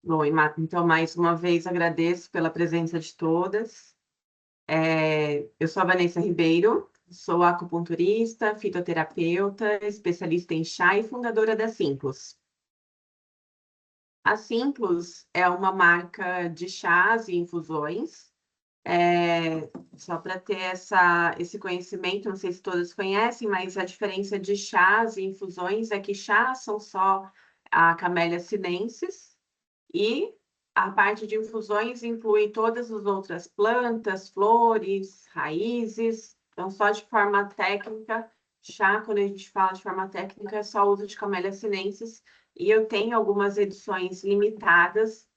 Bom, então, mais uma vez, agradeço pela presença de todas. Eu sou a Vanessa Ribeiro, sou acupunturista, fitoterapeuta, especialista em chá e fundadora da Simplos. A Simplos é uma marca de chás e infusões. Só para ter esse conhecimento, não sei se todas conhecem, mas a diferença de chás e infusões é que chás são só a Camellia sinensis, e a parte de infusões inclui todas as outras plantas, flores, raízes. Então, só de forma técnica, chá, quando a gente fala de forma técnica, é só uso de Camellia sinensis. E eu tenho algumas edições limitadas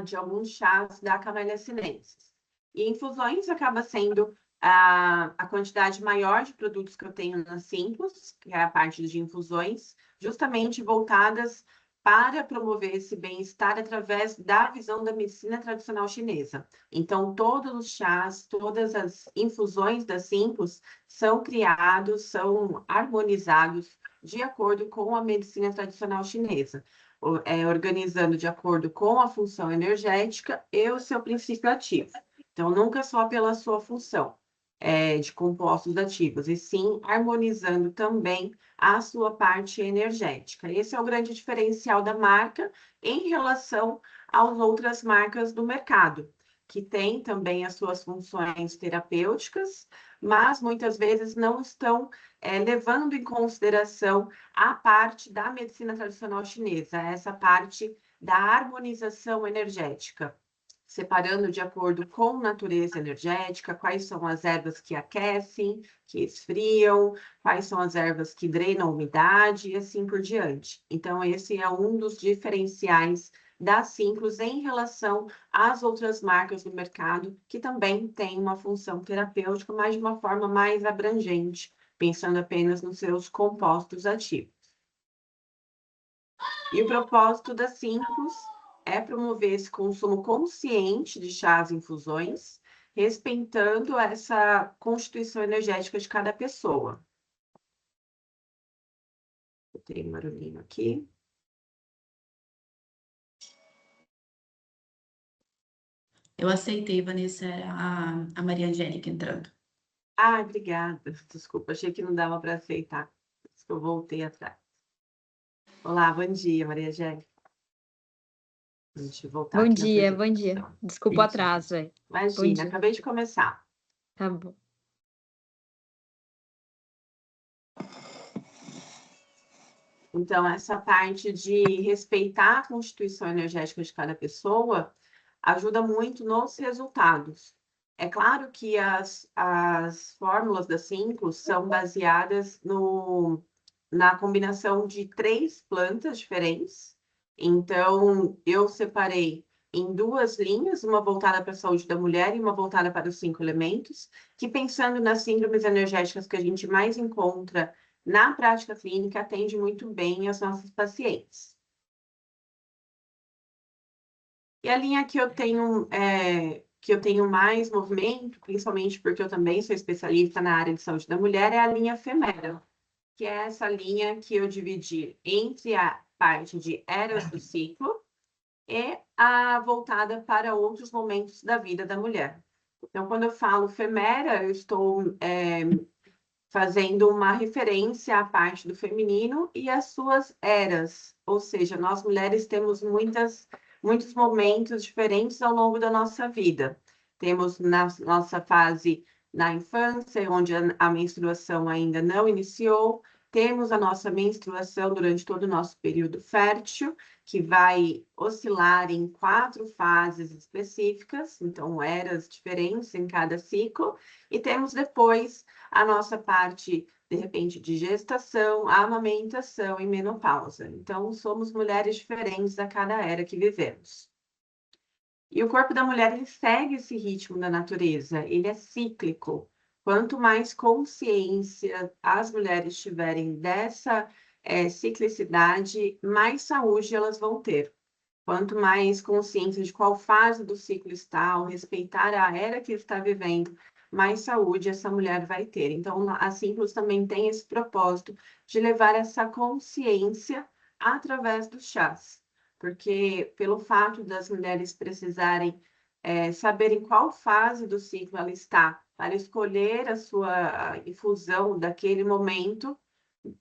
de alguns chás da Camellia sinensis. E infusões acaba sendo a quantidade maior de produtos que eu tenho na Simplos, que é a parte de infusões, justamente voltadas para promover esse bem-estar através da visão da medicina tradicional chinesa. Então, todos os chás, todas as infusões da Simplos são criados, são harmonizados de acordo com a medicina tradicional chinesa, organizando de acordo com a função energética e o seu princípio ativo. Então, nunca só pela sua função de compostos ativos, e sim harmonizando também a sua parte energética. Esse é o grande diferencial da marca em relação às outras marcas do mercado, que têm também as suas funções terapêuticas, mas muitas vezes não estão levando em consideração a parte da medicina tradicional chinesa, essa parte da harmonização energética, separando de acordo com natureza energética, quais são as ervas que aquecem, que esfriam, quais são as ervas que drenam a umidade e assim por diante. Então, esse é um dos diferenciais da Simplos em relação às outras marcas do mercado, que também têm uma função terapêutica, mas de uma forma mais abrangente, pensando apenas nos seus compostos ativos. E o propósito da Simplos é promover esse consumo consciente de chás e infusões, respeitando essa constituição energética de cada pessoa. Eu tenho um barulhinho aqui. Eu aceitei, Vanessa, a Maria Angélica entrando. Ah, obrigada. Desculpa, achei que não dava para aceitar. Por isso que eu voltei atrás. Olá, bom dia, Maria Angélica. Deixa eu voltar Bom aqui dia, na bom dia. apresentação. Desculpa o atraso, Bom Imagina, dia. acabei de começar. Tá bom. Então, essa parte de respeitar a constituição energética de cada pessoa ajuda muito nos resultados. É claro que as fórmulas da Simplos são baseadas na combinação de 3 plantas diferentes. Então, eu separei em 2 linhas, uma voltada para a saúde da mulher e uma voltada para os 5 elementos, que pensando nas síndromes energéticas que a gente mais encontra na prática clínica, atende muito bem as nossas pacientes. E a linha que eu tenho mais movimento, principalmente porque eu também sou especialista na área de saúde da mulher, é a linha Femera, que é essa linha que eu dividi entre a parte de eras do ciclo e a voltada para outros momentos da vida da mulher. Então, quando eu falo Femera, eu estou fazendo uma referência à parte do feminino e às suas eras, ou seja, nós mulheres temos muitos momentos diferentes ao longo da nossa vida. Temos na nossa fase na infância, onde a menstruação ainda não iniciou, temos a nossa menstruação durante todo o nosso período fértil, que vai oscilar em 4 fases específicas, então eras diferentes em cada ciclo, e temos depois a nossa parte, de repente, de gestação, amamentação e menopausa. Então, somos mulheres diferentes a cada era que vivemos. E o corpo da mulher, ele segue esse ritmo da natureza, ele é cíclico. Quanto mais consciência as mulheres tiverem dessa ciclicidade, mais saúde elas vão ter. Quanto mais consciência de qual fase do ciclo está, ao respeitar a era que está vivendo, mais saúde essa mulher vai ter. Então, a Simplos também tem esse propósito de levar essa consciência através dos chás, porque pelo fato das mulheres precisarem saberem qual fase do ciclo ela está, para escolher a sua infusão daquele momento,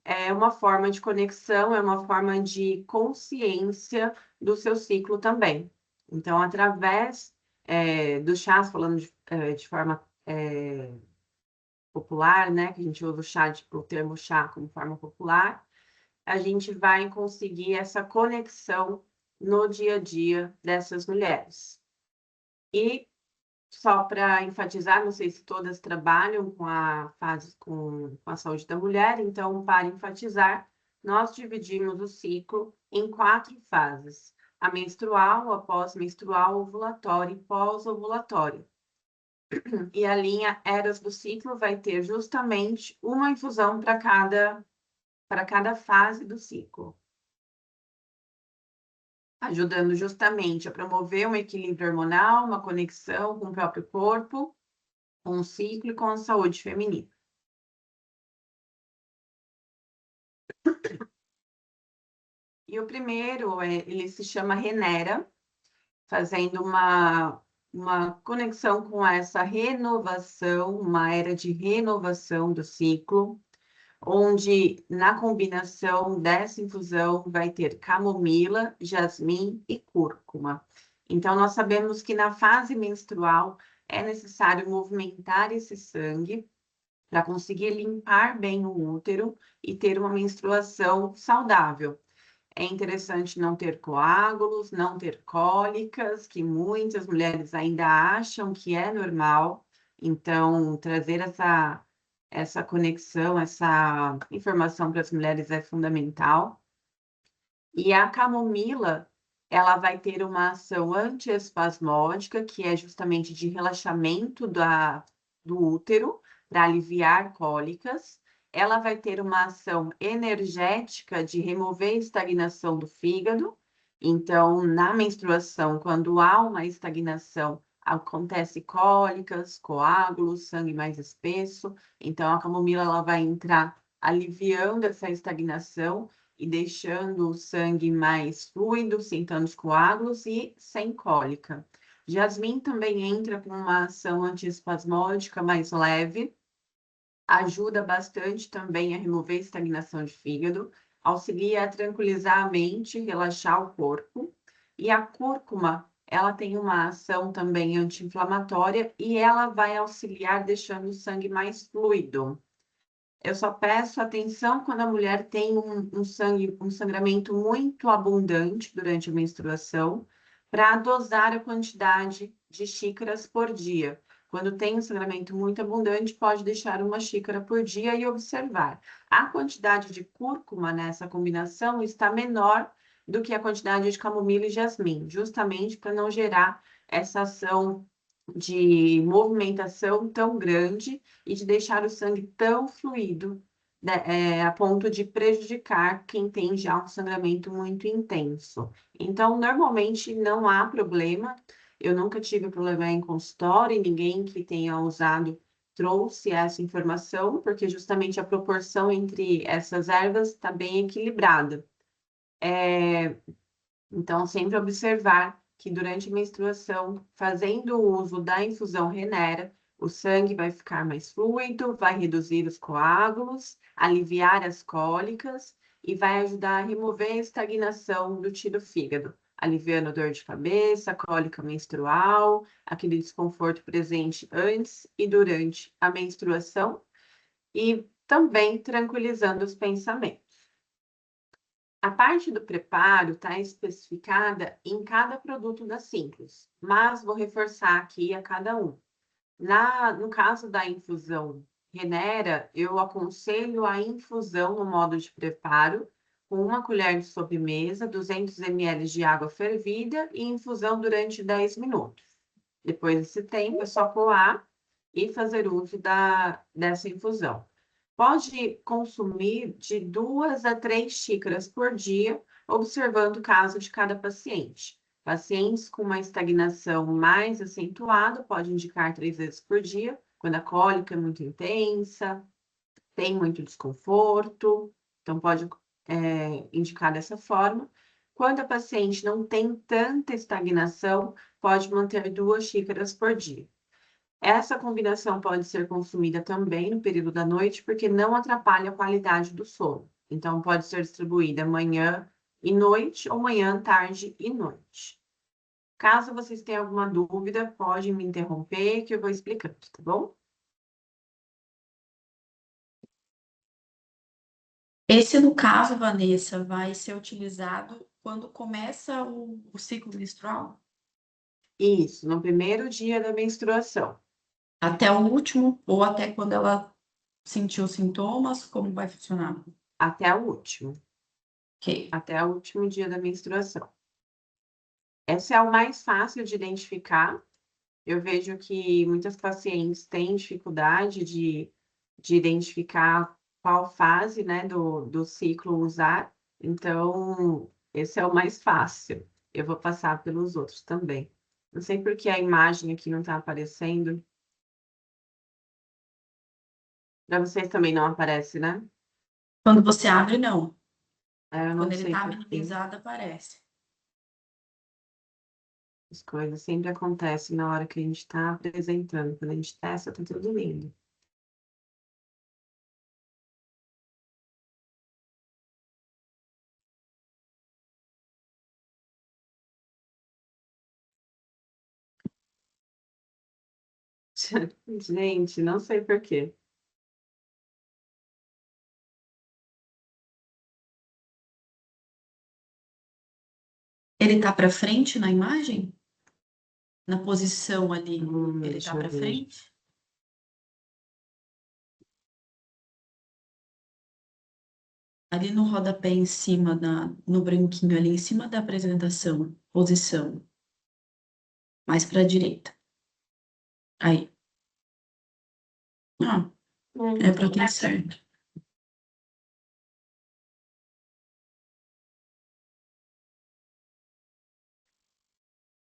é uma forma de conexão, é uma forma de consciência do seu ciclo também. Então, através do chás, falando de forma popular, né, que a gente usa o termo chá como forma popular, a gente vai conseguir essa conexão no dia a dia dessas mulheres. E só para enfatizar, não sei se todas trabalham com a saúde da mulher, então, para enfatizar, nós dividimos o ciclo em 4 fases: a menstrual, a pós-menstrual, ovulatória e pós-ovulatória. E a linha Eras do ciclo vai ter justamente uma infusão para cada fase do ciclo, ajudando justamente a promover um equilíbrio hormonal, uma conexão com o próprio corpo, com o ciclo e com a saúde feminina. E o primeiro, ele se chama Renera, fazendo uma conexão com essa renovação, uma era de renovação do ciclo, onde na combinação dessa infusão vai ter camomila, jasmim e cúrcuma. Então, nós sabemos que na fase menstrual é necessário movimentar esse sangue para conseguir limpar bem o útero e ter uma menstruação saudável. É interessante não ter coágulos, não ter cólicas, que muitas mulheres ainda acham que é normal. Então, trazer essa conexão, essa informação para as mulheres é fundamental. E a camomila, ela vai ter uma ação antiespasmódica, que é justamente de relaxamento do útero, para aliviar cólicas. Ela vai ter uma ação energética de remover a estagnação do fígado. Então, na menstruação, quando há uma estagnação, acontece cólicas, coágulos, sangue mais espesso. Então, a camomila ela vai entrar aliviando essa estagnação e deixando o sangue mais fluido, sem tantos coágulos e sem cólica. Jasmim também entra com uma ação antiespasmódica mais leve, ajuda bastante também a remover estagnação de fígado, auxilia a tranquilizar a mente, relaxar o corpo. E a cúrcuma, ela tem uma ação também anti-inflamatória e ela vai auxiliar deixando o sangue mais fluido. Eu só peço atenção quando a mulher tem um sangramento muito abundante durante a menstruação, para dosar a quantidade de xícaras por dia. Quando tem um sangramento muito abundante, pode deixar 1 xícara por dia e observar. A quantidade de cúrcuma nessa combinação está menor do que a quantidade de camomila e jasmim, justamente para não gerar essa ação de movimentação tão grande e de deixar o sangue tão fluido, né, a ponto de prejudicar quem tem já um sangramento muito intenso. Então, normalmente não há problema. Eu nunca tive problema em consultório, e ninguém que tenha usado trouxe essa informação, porque justamente a proporção entre essas ervas está bem equilibrada. Então, sempre observar que durante a menstruação, fazendo o uso da infusão Renera, o sangue vai ficar mais fluido, vai reduzir os coágulos, aliviar as cólicas e vai ajudar a remover a estagnação do tiro-fígado, aliviando dor de cabeça, cólica menstrual, aquele desconforto presente antes e durante a menstruação e também tranquilizando os pensamentos. A parte do preparo está especificada em cada produto da Simples, mas vou reforçar aqui a cada um. No caso da infusão Renera, eu aconselho a infusão no modo de preparo, com 1 colher de sobremesa, 200 ml de água fervida e infusão durante 10 minutos. Depois desse tempo, é só coar e fazer uso dessa infusão. Pode consumir de 2 a 3 xícaras por dia, observando o caso de cada paciente. Pacientes com uma estagnação mais acentuada pode indicar 3 vezes por dia, quando a cólica é muito intensa, tem muito desconforto, então pode indicar dessa forma. Quando a paciente não tem tanta estagnação, pode manter 2 xícaras por dia. Essa combinação pode ser consumida também no período da noite, porque não atrapalha a qualidade do sono. Então, pode ser distribuída manhã e noite, ou manhã, tarde e noite. Caso vocês tenham alguma dúvida, pode me interromper, que eu vou explicando, tá bom? Esse, no caso, Vanessa, vai ser utilizado quando começa o ciclo menstrual? Isso, no primeiro dia da menstruação. Até o último ou até quando ela sentiu sintomas? Como vai funcionar? Até o último. Ok. Até o último dia da menstruação. Esse é o mais fácil de identificar. Eu vejo que muitas pacientes têm dificuldade de identificar qual fase, né, do ciclo usar. Então, esse é o mais fácil. Eu vou passar pelos outros também. Não sei por que a imagem aqui não está aparecendo. Para vocês também não aparece, né? Quando você abre, não. Eu não Quando ele sei está por quê. minimizado, aparece. As coisas sempre acontecem na hora que a gente está apresentando. Quando a gente testa, está tudo lindo. Gente, não sei por quê. Ele está para frente na imagem? Na posição ali, ele está Deixa eu para ver. frente? Ali no rodapé em cima, no branquinho ali em cima da apresentação, posição. Mais para a direita. Aí. Ah, é para tudo certo.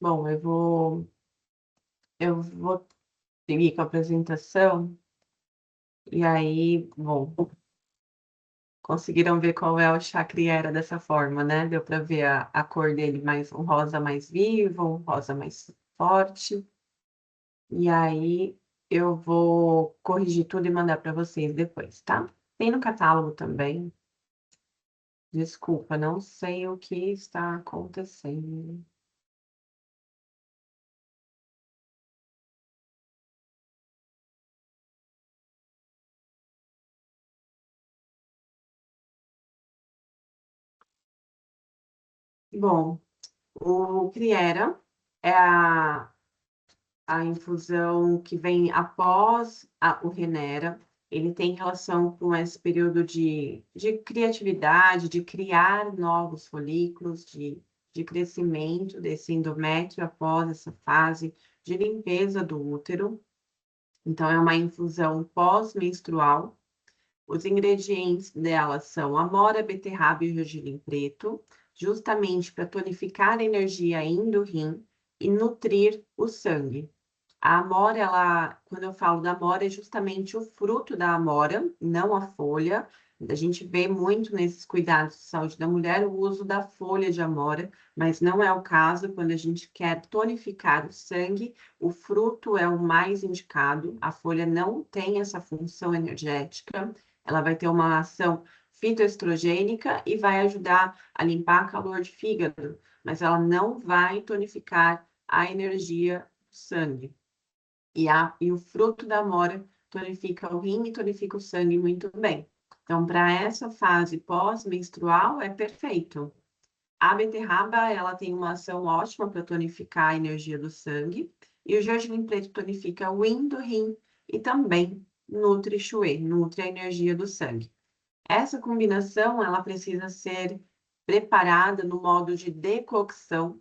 Bom, eu vou seguir com a apresentação. E aí, bom, conseguiram ver qual é o chacriera dessa forma, né? Deu para ver a cor dele mais um rosa mais vivo, um rosa mais forte. E aí eu vou corrigir tudo e mandar para vocês depois, tá? Tem no catálogo também. Desculpa, não sei o que está acontecendo. Bom, o Criera é a infusão que vem após o Renera. Ele tem relação com esse período de criatividade, de criar novos folículos, de crescimento desse endométrio após essa fase de limpeza do útero. Então, é uma infusão pós-menstrual. Os ingredientes dela são amora, beterraba e gergelim preto, justamente para tonificar a energia do rim e nutrir o sangue. A amora, quando eu falo da amora, é justamente o fruto da amora, não a folha. A gente vê muito nesses cuidados de saúde da mulher o uso da folha de amora, mas não é o caso quando a gente quer tonificar o sangue. O fruto é o mais indicado. A folha não tem essa função energética. Ela vai ter uma ação fitoestrogênica e vai ajudar a limpar calor de fígado, mas ela não vai tonificar a energia do sangue. E o fruto da amora tonifica o rim e tonifica o sangue muito bem. Então, para essa fase pós-menstrual, é perfeito. A beterraba, ela tem uma ação ótima para tonificar a energia do sangue. E o gergelim preto tonifica o yin do rim e também nutre Shui, nutre a energia do sangue. Essa combinação, ela precisa ser preparada no modo de decocção.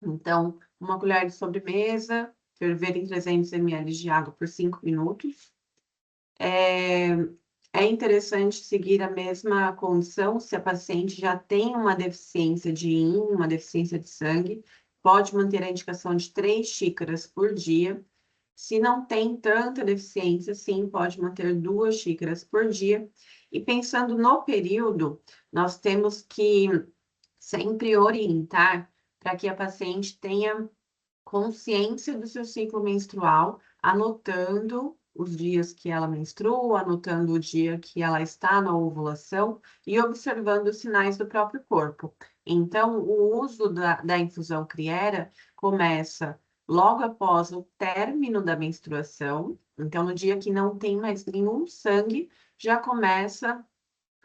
Então, uma colher de sobremesa, ferver em 300 ml de água por 5 minutos. É interessante seguir a mesma condição se a paciente já tem uma deficiência de yin, uma deficiência de sangue, pode manter a indicação de 3 xícaras por dia. Se não tem tanta deficiência, sim, pode manter 2 xícaras por dia. E pensando no período, nós temos que sempre orientar para que a paciente tenha consciência do seu ciclo menstrual, anotando os dias que ela menstrua, anotando o dia que ela está na ovulação e observando os sinais do próprio corpo. Então, o uso da infusão Criera começa logo após o término da menstruação. Então, no dia que não tem mais nenhum sangue, já começa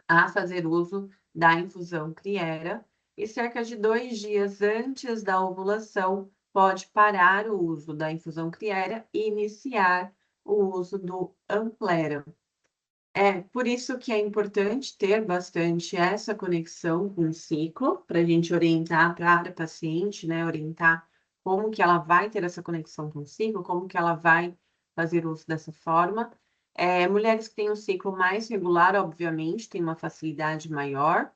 a fazer uso da infusão Criera. E cerca de 2 dias antes da ovulação, pode parar o uso da infusão Criera e iniciar o uso do Amplera. É por isso que é importante ter bastante essa conexão com o ciclo, para a gente orientar para a paciente, né? Orientar como que ela vai ter essa conexão com o ciclo, como que ela vai fazer uso dessa forma. Mulheres que têm um ciclo mais regular, obviamente, têm uma facilidade maior,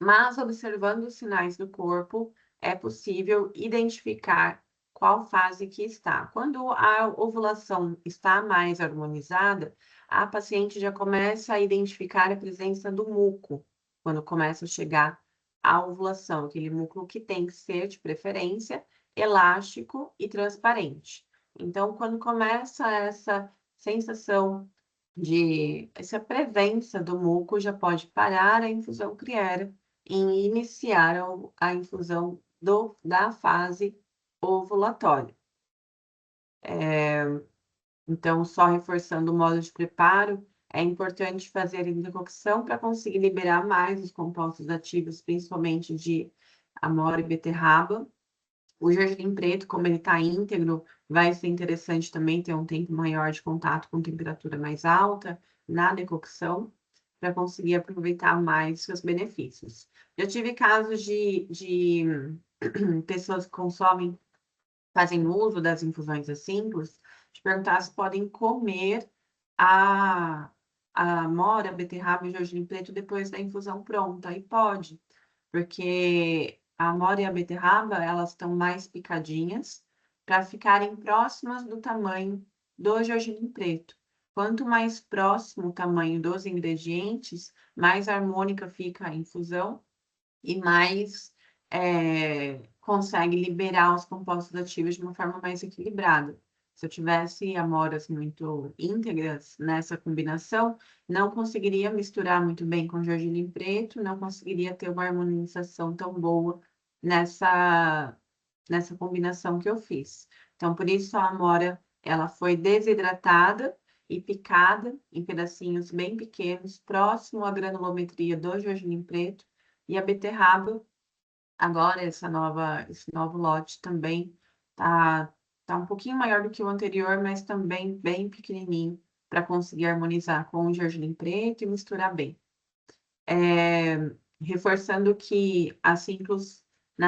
mas observando os sinais do corpo, é possível identificar qual fase que está. Quando a ovulação está mais harmonizada, a paciente já começa a identificar a presença do muco, quando começa a chegar a ovulação, aquele muco que tem que ser, de preferência, elástico e transparente. Então, quando começa essa sensação essa presença do muco, já pode parar a infusão Criera e iniciar a infusão da fase ovulatória. Então, só reforçando o modo de preparo, é importante fazer a decocção para conseguir liberar mais os compostos ativos, principalmente de amora e beterraba. O gergelim preto, como ele está íntegro, vai ser interessante também ter um tempo maior de contato com temperatura mais alta na decocção, para conseguir aproveitar mais seus benefícios. Já tive casos de pessoas que consomem, fazem uso das infusões simples, de perguntar se podem comer a amora, a beterraba e o gergelim preto depois da infusão pronta. E pode, porque a amora e a beterraba, elas estão mais picadinhas para ficarem próximas do tamanho do gergelim preto. Quanto mais próximo o tamanho dos ingredientes, mais harmônica fica a infusão e mais consegue liberar os compostos ativos de uma forma mais equilibrada. Se eu tivesse amoras muito íntegras nessa combinação, não conseguiria misturar muito bem com gergelim preto, não conseguiria ter uma harmonização tão boa nessa combinação que eu fiz. Então, por isso a amora, ela foi desidratada e picada em pedacinhos bem pequenos, próximo à granulometria do gergelim preto, e a beterraba, agora esse novo lote também tá um pouquinho maior do que o anterior, mas também bem pequenininho, para conseguir harmonizar com o gergelim preto e misturar bem. Reforçando que na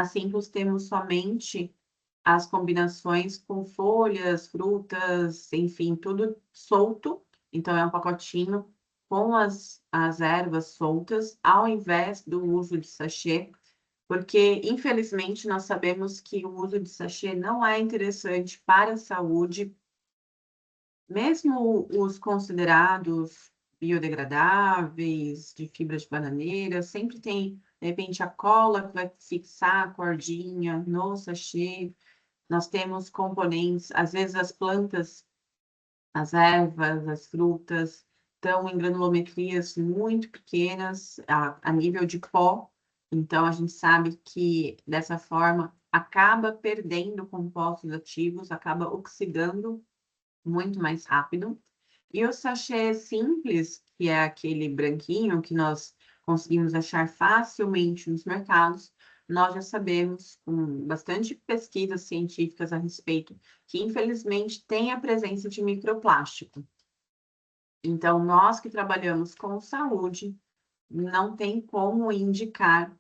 Simples temos somente as combinações com folhas, frutas, enfim, tudo solto. Então, é um pacotinho com as ervas soltas, ao invés do uso de sachê, porque, infelizmente, nós sabemos que o uso de sachê não é interessante para a saúde, mesmo os considerados biodegradáveis, de fibra de bananeira, sempre tem, de repente, a cola que vai fixar a cordinha no sachê. Nós temos componentes, às vezes as plantas, as ervas, as frutas, estão em granulometrias muito pequenas, a nível de pó. Então, a gente sabe que, dessa forma, acaba perdendo compostos ativos, acaba oxidando muito mais rápido. E o sachê simples, que é aquele branquinho que nós conseguimos achar facilmente nos mercados, nós já sabemos, com bastante pesquisas científicas a respeito, que infelizmente tem a presença de microplástico. Então, nós que trabalhamos com saúde, não tem como indicar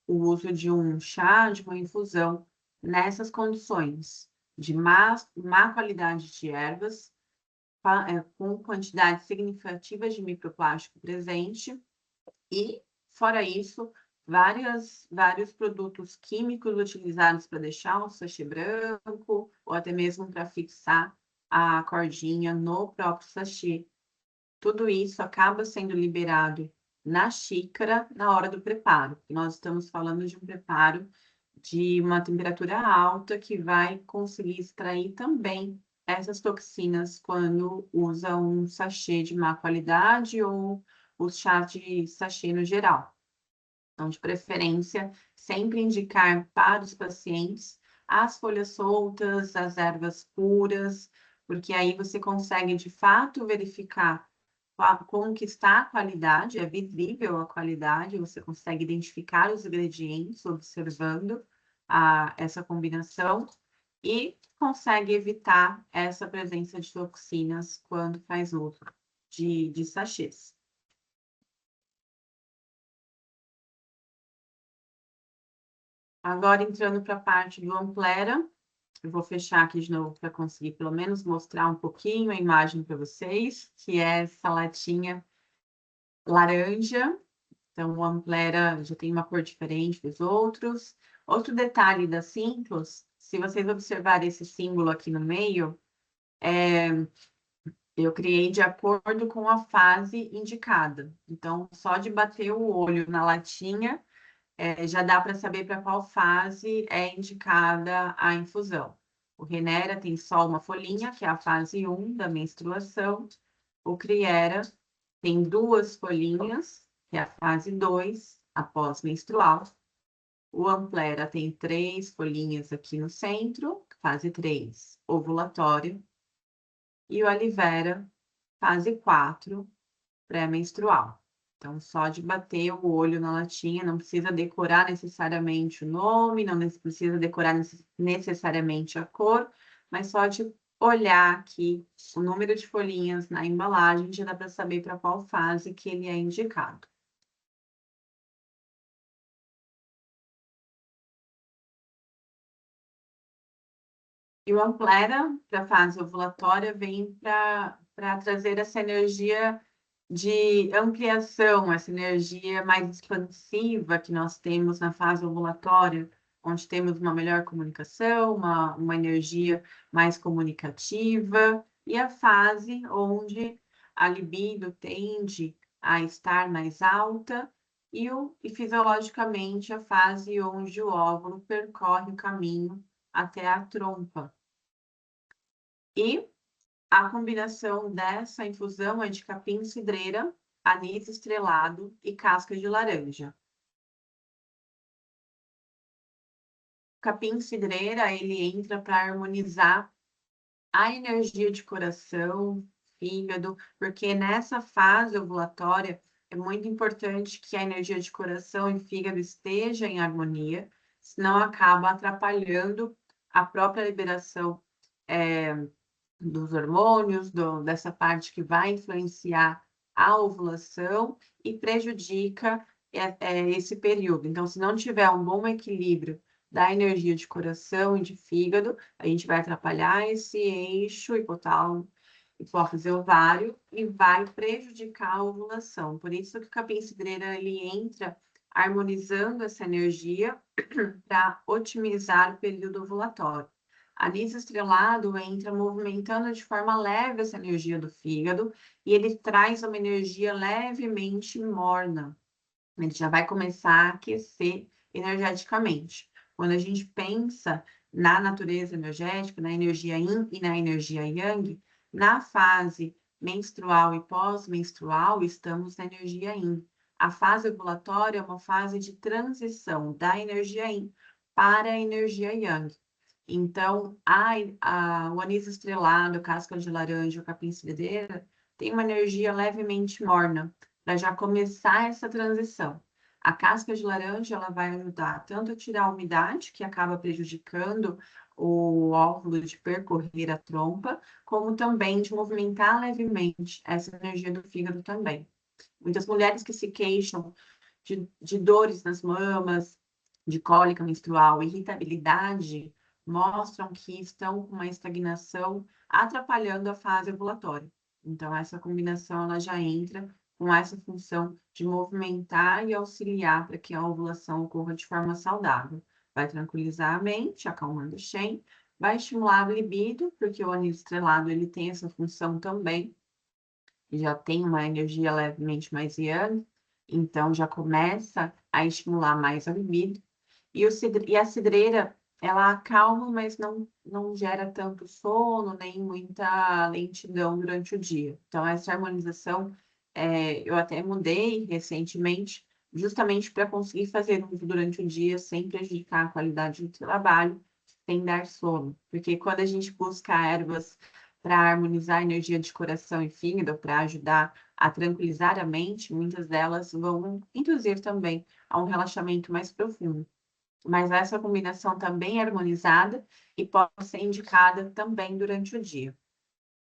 o uso de um chá, de uma infusão, nessas condições de má qualidade de ervas, com quantidades significativas de microplástico presente, e, fora isso, vários produtos químicos utilizados para deixar o sachê branco, ou até mesmo para fixar a cordinha no próprio sachê. Tudo isso acaba sendo liberado na xícara na hora do preparo. Nós estamos falando de um preparo de uma temperatura alta que vai conseguir extrair também essas toxinas quando usa um sachê de má qualidade ou o chá de sachê no geral. Então, de preferência, sempre indicar para os pacientes as folhas soltas, as ervas puras, porque aí você consegue, de fato, verificar como que está a qualidade, é visível a qualidade, você consegue identificar os ingredientes observando essa combinação e consegue evitar essa presença de toxinas quando faz uso de sachês. Agora, entrando para a parte do Amplera, eu vou fechar aqui de novo para conseguir pelo menos mostrar um pouquinho a imagem para vocês, que é essa latinha laranja. Então, o Amplera já tem uma cor diferente dos outros. Outro detalhe da Simplos, se vocês observarem esse símbolo aqui no meio, eu criei de acordo com a fase indicada. Então, só de bater o olho na latinha, já dá para saber para qual fase é indicada a infusão. O Renera tem só uma folhinha, que é a fase 1 da menstruação. O Criera tem 2 folhinhas, que é a fase 2, após menstrual. O Amplera tem 3 folhinhas aqui no centro, fase 3, ovulatória. E o Alivera, fase 4, pré-menstrual. Então, só de bater o olho na latinha, não precisa decorar necessariamente o nome, não precisa decorar necessariamente a cor, mas só de olhar aqui o número de folhinhas na embalagem, já dá para saber para qual fase que ele é indicado. E o Amplera, para a fase ovulatória, vem para trazer essa energia de ampliação, essa energia mais expansiva que nós temos na fase ovulatória, onde temos uma melhor comunicação, uma energia mais comunicativa, e a fase onde a libido tende a estar mais alta, e fisiologicamente a fase onde o óvulo percorre o caminho até a trompa. E a combinação dessa infusão é de capim-cidreira, anis estrelado e casca de laranja. O capim-cidreira, ele entra para harmonizar a energia de coração, fígado, porque nessa fase ovulatória é muito importante que a energia de coração e fígado esteja em harmonia, senão acaba atrapalhando a própria liberação dos hormônios, dessa parte que vai influenciar a ovulação e prejudica esse período. Então, se não tiver um bom equilíbrio da energia de coração e de fígado, a gente vai atrapalhar esse eixo hipotálamo, hipófise ovário e vai prejudicar a ovulação. Por isso que o capim-cidreira ele entra harmonizando essa energia para otimizar o período ovulatório. Anis estrelado entra movimentando de forma leve essa energia do fígado e ele traz uma energia levemente morna. Ele já vai começar a aquecer energeticamente. Quando a gente pensa na natureza energética, na energia yin e na energia yang, na fase menstrual e pós-menstrual, estamos na energia yin. A fase ovulatória é uma fase de transição da energia yin para a energia yang. Então, o anis estrelado, casca de laranja, o capim-cidreira, tem uma energia levemente morna, para já começar essa transição. A casca de laranja, ela vai ajudar tanto a tirar a umidade, que acaba prejudicando o óvulo de percorrer a trompa, como também de movimentar levemente essa energia do fígado também. Muitas mulheres que se queixam de dores nas mamas, de cólica menstrual, irritabilidade, mostram que estão com uma estagnação atrapalhando a fase ovulatória. Então, essa combinação ela já entra com essa função de movimentar e auxiliar para que a ovulação ocorra de forma saudável. Vai tranquilizar a mente, acalmando o Shen, vai estimular a libido, porque o anis estrelado ele tem essa função também, já tem uma energia levemente mais yang, Então, já começa a estimular mais a libido. E a cidreira, ela acalma, mas não gera tanto sono, nem muita lentidão durante o dia. Então, essa harmonização, eu até mudei recentemente, justamente para conseguir fazer uso durante o dia sem prejudicar a qualidade do trabalho, sem dar sono. Porque quando a gente busca ervas para harmonizar a energia de coração e fígado, para ajudar a tranquilizar a mente, muitas delas vão induzir também a um relaxamento mais profundo. Mas essa combinação também é harmonizada e pode ser indicada também durante o dia.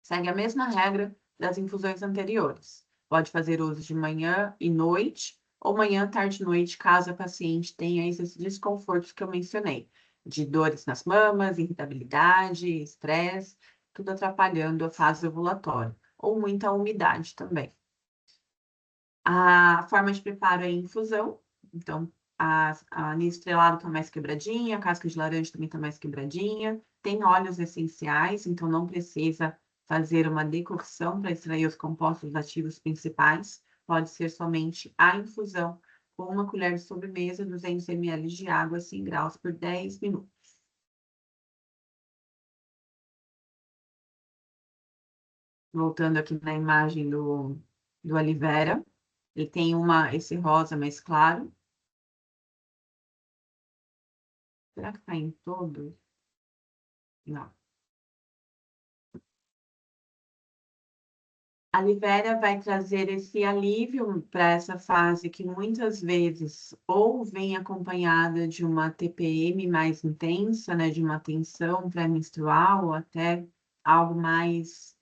Segue a mesma regra das infusões anteriores. Pode fazer uso de manhã e noite, ou manhã, tarde e noite, caso a paciente tenha esses desconfortos que eu mencionei, de dores nas mamas, irritabilidade, estresse, tudo atrapalhando a fase ovulatória, ou muita umidade também. A forma de preparo é em infusão, então a anis estrelado está mais quebradinha, a casca de laranja também está mais quebradinha, tem óleos essenciais, então não precisa fazer uma decocção para extrair os compostos ativos principais, pode ser somente a infusão, com uma colher de sobremesa, 200 ml de água a 100 graus por 10 minutos. Voltando aqui na imagem do aloe vera, ele tem esse rosa mais claro. Será que está em todos? Não. A aloe vera vai trazer esse alívio para essa fase que muitas vezes ou vem acompanhada de uma TPM mais intensa, né, de uma tensão pré-menstrual, ou até algo mais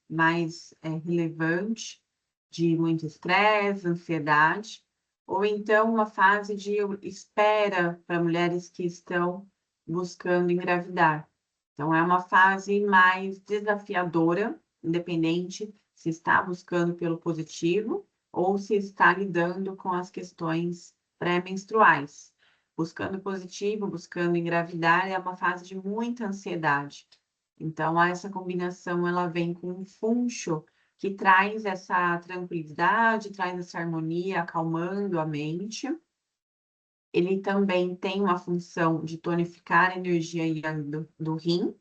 relevante, de muito estresse, ansiedade, ou então uma fase de espera para mulheres que estão buscando engravidar. Então, é uma fase mais desafiadora, independente se está buscando pelo positivo ou se está lidando com as questões pré-menstruais. Buscando positivo, buscando engravidar, é uma fase de muita ansiedade. Então, essa combinação, ela vem com um funcho que traz essa tranquilidade, traz essa harmonia, acalmando a mente. Ele também tem uma função de tonificar a energia do rim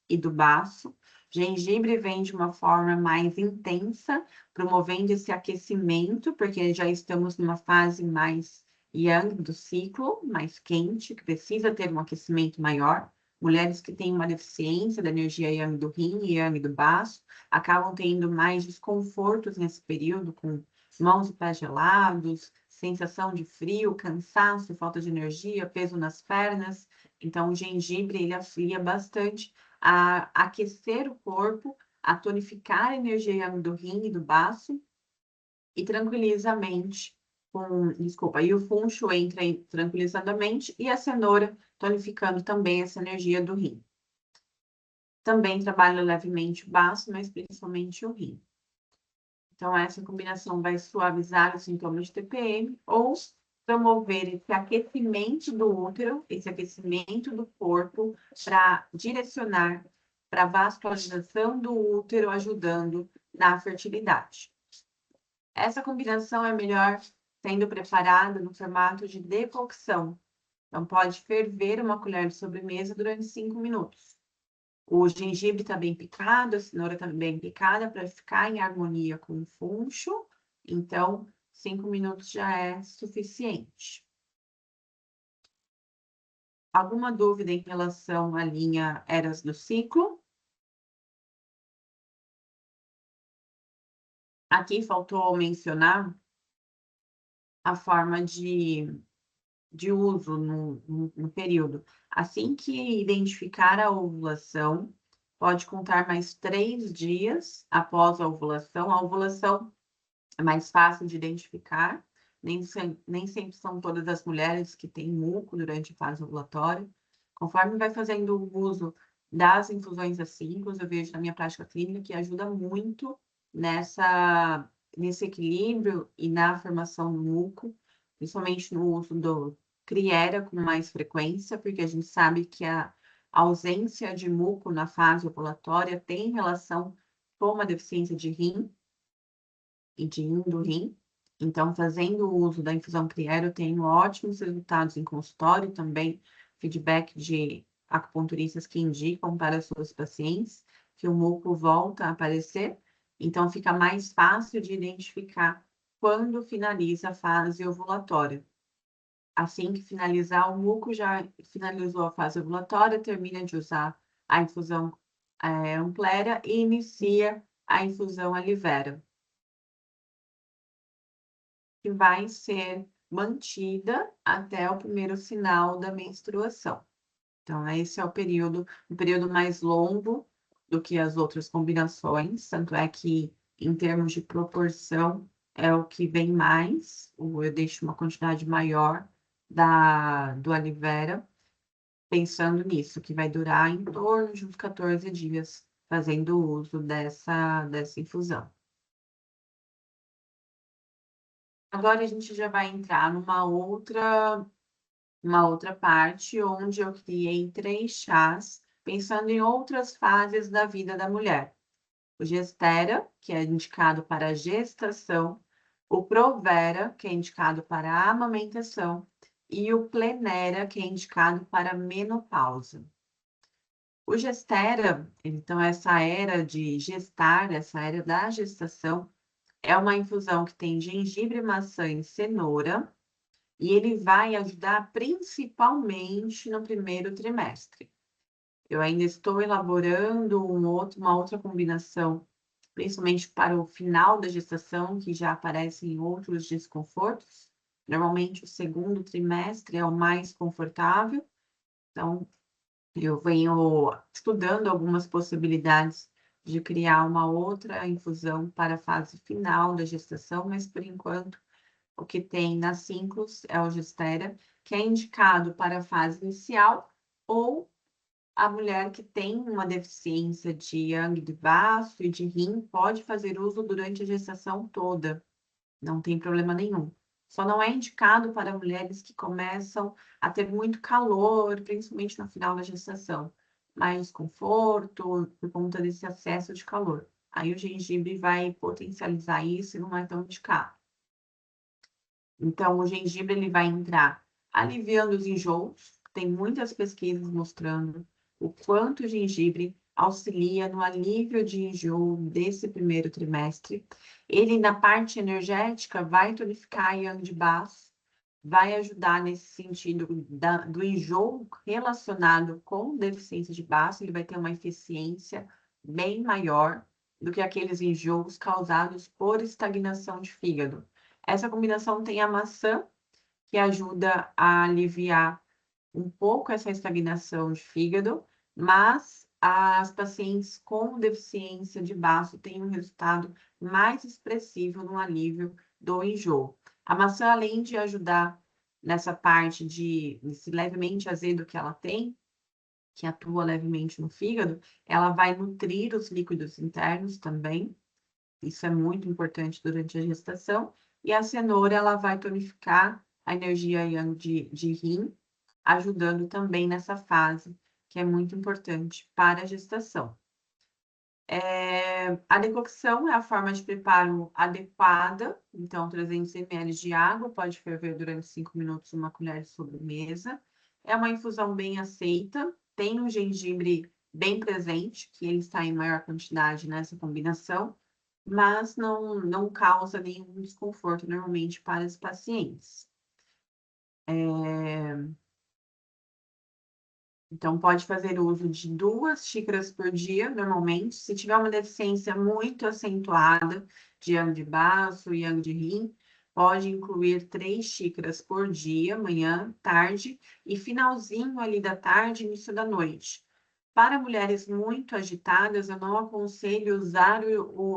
e do baço. Gengibre vem de uma forma mais intensa, promovendo esse aquecimento, porque já estamos numa fase mais yang do ciclo, mais quente, que precisa ter um aquecimento maior. Mulheres que têm uma deficiência da energia yang do rim e yang do baço acabam tendo mais desconfortos nesse período, com mãos e pés gelados, sensação de frio, cansaço, falta de energia, peso nas pernas. Então, o gengibre, ele auxilia bastante a aquecer o corpo, a tonificar a energia do rim e do baço e tranquiliza a mente. E o funcho entra tranquilizando a mente e a cenoura tonificando também essa energia do rim. Também trabalha levemente o baço, mas principalmente o rim. Então, essa combinação vai suavizar os sintomas de TPM ou promover esse aquecimento do útero, esse aquecimento do corpo, para direcionar para a vascularização do útero, ajudando na fertilidade. Essa combinação é melhor sendo preparada no formato de decocção. Então, pode ferver uma colher de sobremesa durante 5 minutos. O gengibre está bem picado, a cenoura está bem picada para ficar em harmonia com o funcho. Então, 5 minutos já é suficiente. Alguma dúvida em relação à linha Eras do Ciclo? Aqui faltou mencionar a forma de uso no período. Assim que identificar a ovulação, pode contar mais 3 dias após a ovulação. A ovulação é mais fácil de identificar, nem sempre são todas as mulheres que têm muco durante a fase ovulatória. Conforme vai fazendo o uso das infusões assíncronas, eu vejo na minha prática clínica que ajuda muito nesse equilíbrio e na formação do muco, principalmente no uso do Criera com mais frequência, porque a gente sabe que a ausência de muco na fase ovulatória tem relação com uma deficiência de rim e de rim do rim. Então, fazendo o uso da infusão Criero, eu tenho ótimos resultados em consultório também, feedback de acupunturistas que indicam para suas pacientes que o muco volta a aparecer, então fica mais fácil de identificar quando finaliza a fase ovulatória. Assim que finalizar, o muco já finalizou a fase ovulatória, termina de usar a infusão Amplera e inicia a infusão Alivera, que vai ser mantida até o primeiro sinal da menstruação. Então, esse é um período mais longo do que as outras combinações, tanto é que, em termos de proporção, é o que vem mais, ou eu deixo uma quantidade maior do Alivera, pensando nisso, que vai durar em torno de uns 14 dias, fazendo uso dessa infusão. Agora a gente já vai entrar numa outra parte onde eu criei 3 chás, pensando em outras fases da vida da mulher. O Gestera, que é indicado para a gestação, o Provera, que é indicado para a amamentação, e o Plenera, que é indicado para a menopausa. O Gestera, então, essa era de gestar, essa era da gestação, é uma infusão que tem gengibre, maçã e cenoura, e ele vai ajudar principalmente no primeiro trimestre. Eu ainda estou elaborando uma outra combinação, principalmente para o final da gestação, que já aparecem outros desconfortos. Normalmente, o segundo trimestre é o mais confortável, então, eu venho estudando algumas possibilidades de criar uma outra infusão para a fase final da gestação, mas, por enquanto, o que tem na Simples é o Gestera, que é indicado para a fase inicial, ou a mulher que tem uma deficiência de yang de baço e de rim pode fazer uso durante a gestação toda, não tem problema nenhum. Só não é indicado para mulheres que começam a ter muito calor, principalmente no final da gestação, mais desconforto por conta desse excesso de calor. Aí o gengibre vai potencializar isso e não é tão indicado. Então, o gengibre ele vai entrar aliviando os enjoos. Tem muitas pesquisas mostrando o quanto o gengibre auxilia no alívio de enjoo desse primeiro trimestre. Ele, na parte energética, vai tonificar a yang de baço, vai ajudar nesse sentido do enjoo relacionado com deficiência de baço, ele vai ter uma eficiência bem maior do que aqueles enjoos causados por estagnação de fígado. Essa combinação tem a maçã, que ajuda a aliviar um pouco essa estagnação de fígado, mas as pacientes com deficiência de baço têm um resultado mais expressivo no alívio do enjoo. A maçã, além de ajudar nessa parte desse levemente azedo que ela tem, que atua levemente no fígado, ela vai nutrir os líquidos internos também. Isso é muito importante durante a gestação. E a cenoura, ela vai tonificar a energia yang de rim, ajudando também nessa fase, que é muito importante para a gestação. A decocção é a forma de preparo adequada, então 300 ml de água, pode ferver durante 5 minutos uma colher de sobremesa. É uma infusão bem aceita, tem um gengibre bem presente, que ele está em maior quantidade nessa combinação, mas não causa nenhum desconforto normalmente para os pacientes. Então, pode fazer uso de 2 xícaras por dia, normalmente. Se tiver uma deficiência muito acentuada de yang de baço, yang de rim, pode incluir 3 xícaras por dia, manhã, tarde, e finalzinho ali da tarde, início da noite. Para mulheres muito agitadas, eu não aconselho usar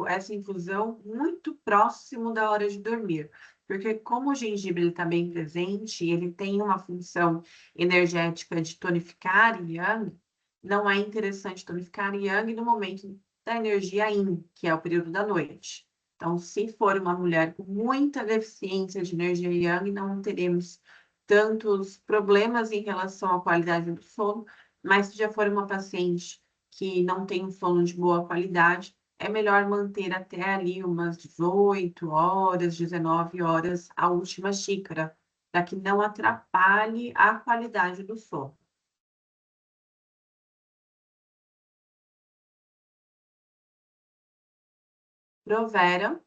essa infusão muito próximo da hora de dormir, porque como o gengibre está bem presente, ele tem uma função energética de tonificar yang, não é interessante tonificar yang no momento da energia yin, que é o período da noite. Então, se for uma mulher com muita deficiência de energia yang, não teremos tantos problemas em relação à qualidade do sono, mas se já for uma paciente que não tem um sono de boa qualidade, é melhor manter até ali umas 18 horas, 19 horas a última xícara, para que não atrapalhe a qualidade do sono. Provera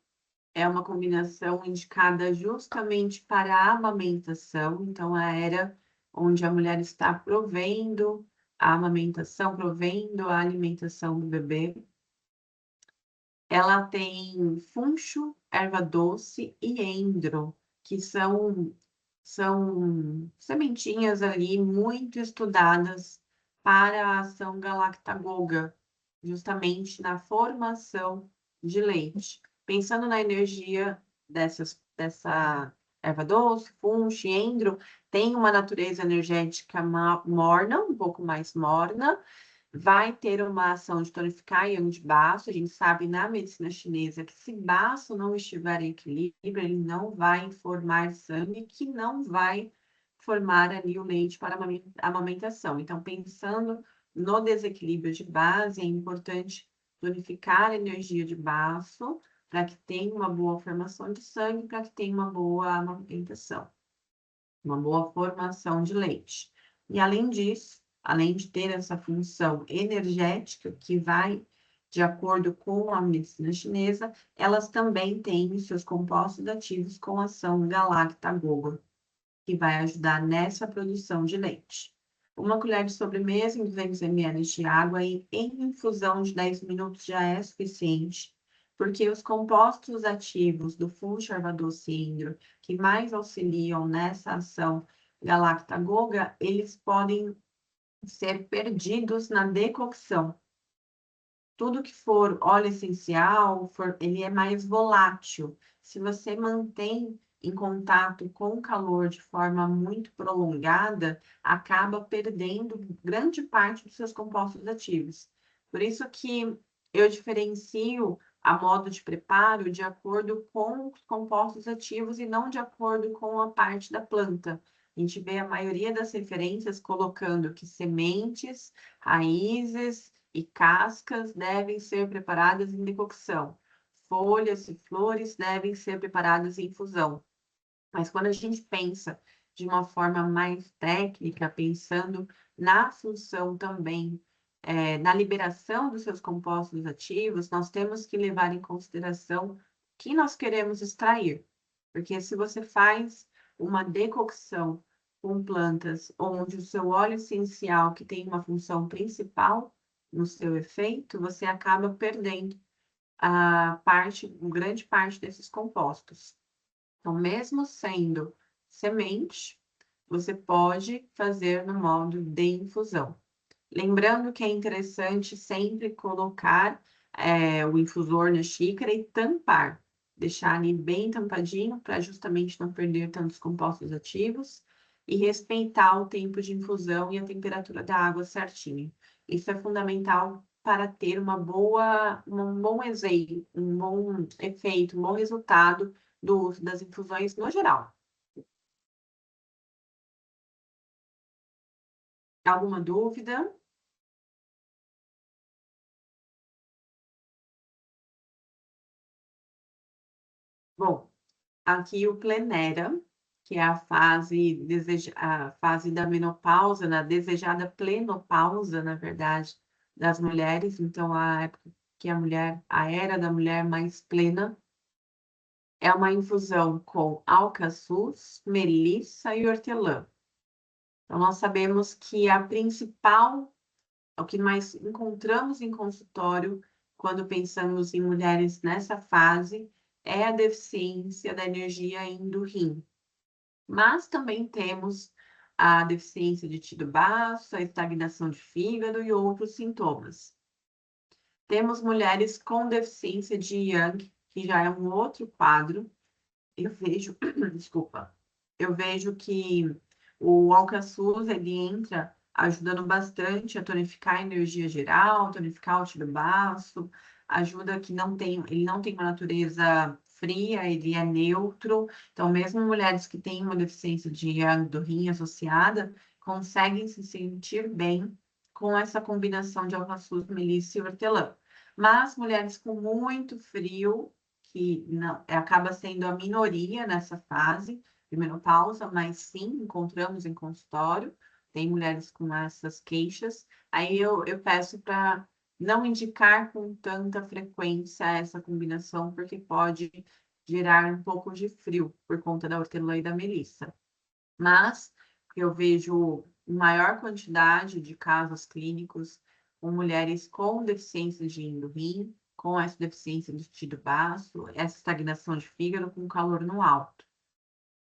é uma combinação indicada justamente para a amamentação, então a era onde a mulher está provendo a amamentação, provendo a alimentação do bebê. Ela tem funcho, erva doce e endro, que são sementinhas ali muito estudadas para a ação galactagoga, justamente na formação de leite. Pensando na energia dessa erva doce, funcho e endro, tem uma natureza energética morna, um pouco mais morna, vai ter uma ação de tonificar yang de baço. A gente sabe na medicina chinesa que se baço não estiver em equilíbrio, ele não vai formar sangue, que não vai formar ali o leite para a amamentação. Então, pensando no desequilíbrio de base, é importante tonificar a energia de baço para que tenha uma boa formação de sangue, para que tenha uma boa amamentação, uma boa formação de leite. E além disso, além de ter essa função energética que vai de acordo com a medicina chinesa, elas também têm seus compostos ativos com ação galactagoga, que vai ajudar nessa produção de leite. Uma colher de sobremesa em 200 ml de água e em infusão de 10 minutos já é suficiente, porque os compostos ativos do funcho erva doce endro, que mais auxiliam nessa ação galactagoga, eles podem ser perdidos na decocção. Tudo que for óleo essencial, ele é mais volátil. Se você mantém em contato com o calor de forma muito prolongada, acaba perdendo grande parte dos seus compostos ativos. Por isso que eu diferencio a modo de preparo de acordo com os compostos ativos e não de acordo com a parte da planta. A gente vê a maioria das referências colocando que sementes, raízes e cascas devem ser preparadas em decocção. Folhas e flores devem ser preparadas em infusão. Mas quando a gente pensa de uma forma mais técnica, pensando na função também, na liberação dos seus compostos ativos, nós temos que levar em consideração o que nós queremos extrair. Porque se você faz uma decocção com plantas onde o seu óleo essencial, que tem uma função principal no seu efeito, você acaba perdendo grande parte desses compostos. Então, mesmo sendo semente, você pode fazer no modo de infusão. Lembrando que é interessante sempre colocar o infusor na xícara e tampar. Deixar ali bem tampadinho para justamente não perder tantos compostos ativos e respeitar o tempo de infusão e a temperatura da água certinho. Isso é fundamental para ter um bom efeito, um bom resultado do uso das infusões no geral. Alguma dúvida? Bom, aqui o plenera, que é a fase da menopausa, na desejada plenopausa, na verdade, das mulheres. Então, a época que a era da mulher mais plena, é uma infusão com alcaçuz, melissa e hortelã. Então, nós sabemos que o que mais encontramos em consultório quando pensamos em mulheres nessa fase é a deficiência da energia do rim. Mas também temos a deficiência de tecido baço, a estagnação de fígado e outros sintomas. Temos mulheres com deficiência de yang, que já é um outro quadro. Eu vejo, desculpa, eu vejo que o alcaçuz, ele entra ajudando bastante a tonificar a energia geral, tonificar o tecido baço, ajuda que ele não tem uma natureza fria, ele é neutro. Então, mesmo mulheres que têm uma deficiência de yang do rim associada, conseguem se sentir bem com essa combinação de alcaçuz, melissa e hortelã. Mas mulheres com muito frio, que não, acaba sendo a minoria nessa fase de menopausa, mas sim, encontramos em consultório, tem mulheres com essas queixas, aí eu peço para não indicar com tanta frequência essa combinação, porque pode gerar um pouco de frio por conta da hortelã e da melissa. Mas eu vejo maior quantidade de casos clínicos com mulheres com deficiência de rim, com essa deficiência do tecido baço, essa estagnação de fígado com calor no alto.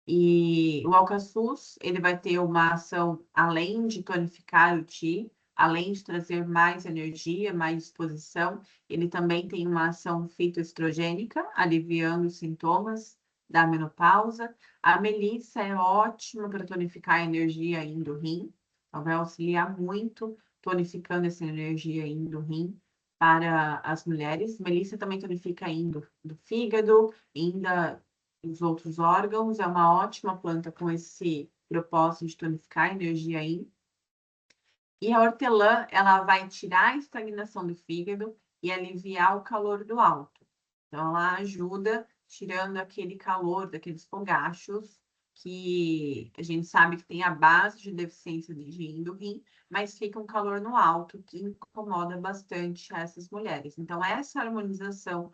E o Alcaçuz, ele vai ter uma ação, além de tonificar o Ti, além de trazer mais energia, mais disposição, ele também tem uma ação fitoestrogênica, aliviando os sintomas da menopausa. A melissa é ótima para tonificar a energia aí do rim, então vai auxiliar muito tonificando essa energia aí do rim para as mulheres. Melissa também tonifica indo do fígado, ainda os outros órgãos, é uma ótima planta com esse propósito de tonificar a energia aí. E a hortelã, ela vai tirar a estagnação do fígado e aliviar o calor do alto. Então, ela ajuda tirando aquele calor daqueles fogachos que a gente sabe que tem a base de deficiência de rim do rim, mas fica um calor no alto que incomoda bastante essas mulheres. Então, essa harmonização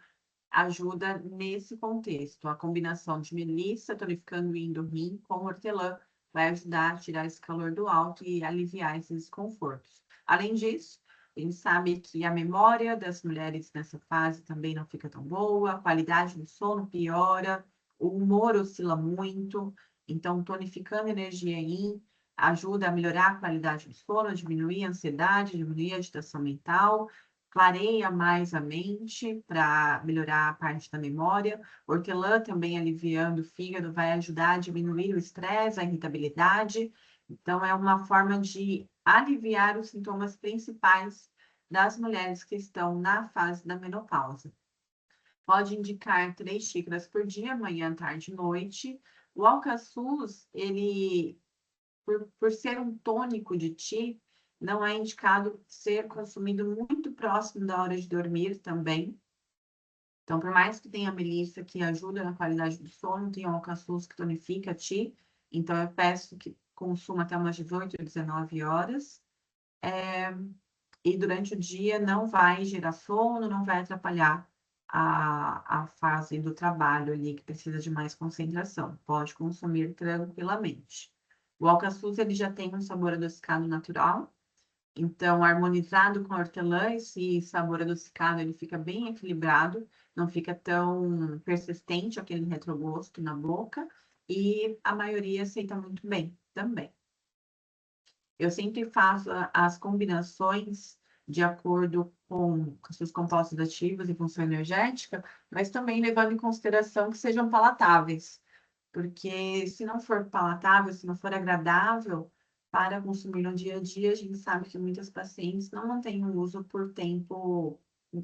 ajuda nesse contexto. A combinação de melissa, tonificando o rim com hortelã vai ajudar a tirar esse calor do alto e aliviar esses desconfortos. Além disso, a gente sabe que a memória das mulheres nessa fase também não fica tão boa, a qualidade do sono piora, o humor oscila muito, então tonificando energia aí ajuda a melhorar a qualidade do sono, diminuir a ansiedade, diminuir a agitação mental, clareia mais a mente para melhorar a parte da memória. Hortelã também aliviando o fígado vai ajudar a diminuir o estresse, a irritabilidade. Então, é uma forma de aliviar os sintomas principais das mulheres que estão na fase da menopausa. Pode indicar 3 xícaras por dia, manhã, tarde e noite. O alcaçuz, ele, por ser um tônico de ti, não é indicado ser consumido muito próximo da hora de dormir também. Então, por mais que tenha a melissa que ajuda na qualidade do sono, tem o alcaçuz que tonifica a ti. Então, eu peço que consuma até umas 18, 19 horas. E durante o dia não vai gerar sono, não vai atrapalhar a fase do trabalho ali, que precisa de mais concentração. Pode consumir tranquilamente. O alcaçuz, ele já tem um sabor adocicado natural, então, harmonizado com a hortelã, esse sabor adocicado, ele fica bem equilibrado, não fica tão persistente aquele retrogosto na boca, e a maioria aceita muito bem também. Eu sempre faço as combinações de acordo com os seus compostos ativos e função energética, mas também levando em consideração que sejam palatáveis, porque se não for palatável, se não for agradável para consumir no dia a dia, a gente sabe que muitas pacientes não mantêm o uso por tempo,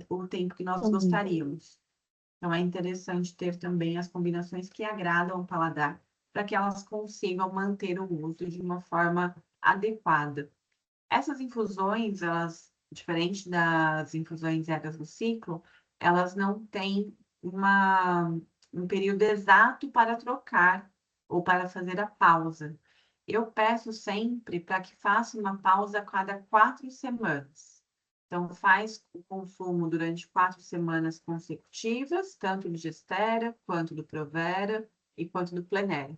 o tempo que nós gostaríamos. Então, é interessante ter também as combinações que agradam o paladar, para que elas consigam manter o uso de uma forma adequada. Essas infusões, elas, diferente das infusões cegas do ciclo, elas não têm um período exato para trocar ou para fazer a pausa. Eu peço sempre para que faça uma pausa a cada 4 semanas. Então, faz o consumo durante 4 semanas consecutivas, tanto do Gestera, quanto do Provera e quanto do Plenera.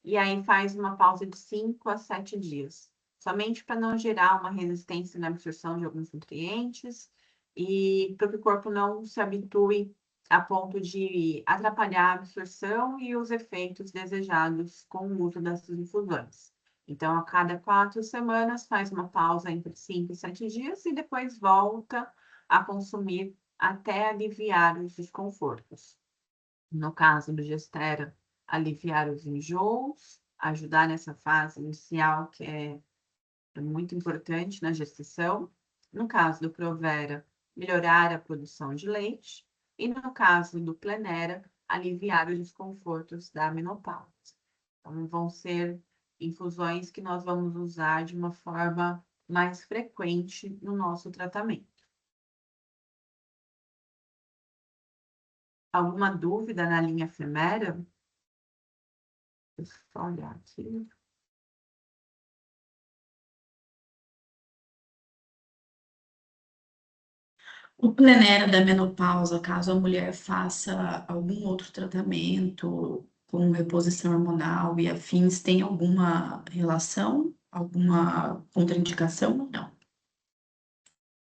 E aí faz uma pausa de 5 a 7 dias, somente para não gerar uma resistência na absorção de alguns nutrientes e para que o corpo não se habitue a ponto de atrapalhar a absorção e os efeitos desejados com o uso dessas infusões. Então, a cada 4 semanas, faz uma pausa entre 5 e 7 dias e depois volta a consumir até aliviar os desconfortos. No caso do Gestera, aliviar os enjoos, ajudar nessa fase inicial, que é muito importante na gestação. No caso do Provera, melhorar a produção de leite. E no caso do Plenera, aliviar os desconfortos da menopausa. Então, vão ser infusões que nós vamos usar de uma forma mais frequente no nosso tratamento. alguma dúvida na linha Femera? Deixa eu só olhar aqui. O plenério da menopausa, caso a mulher faça algum outro tratamento com reposição hormonal e afins, tem alguma relação, alguma contraindicação ou não?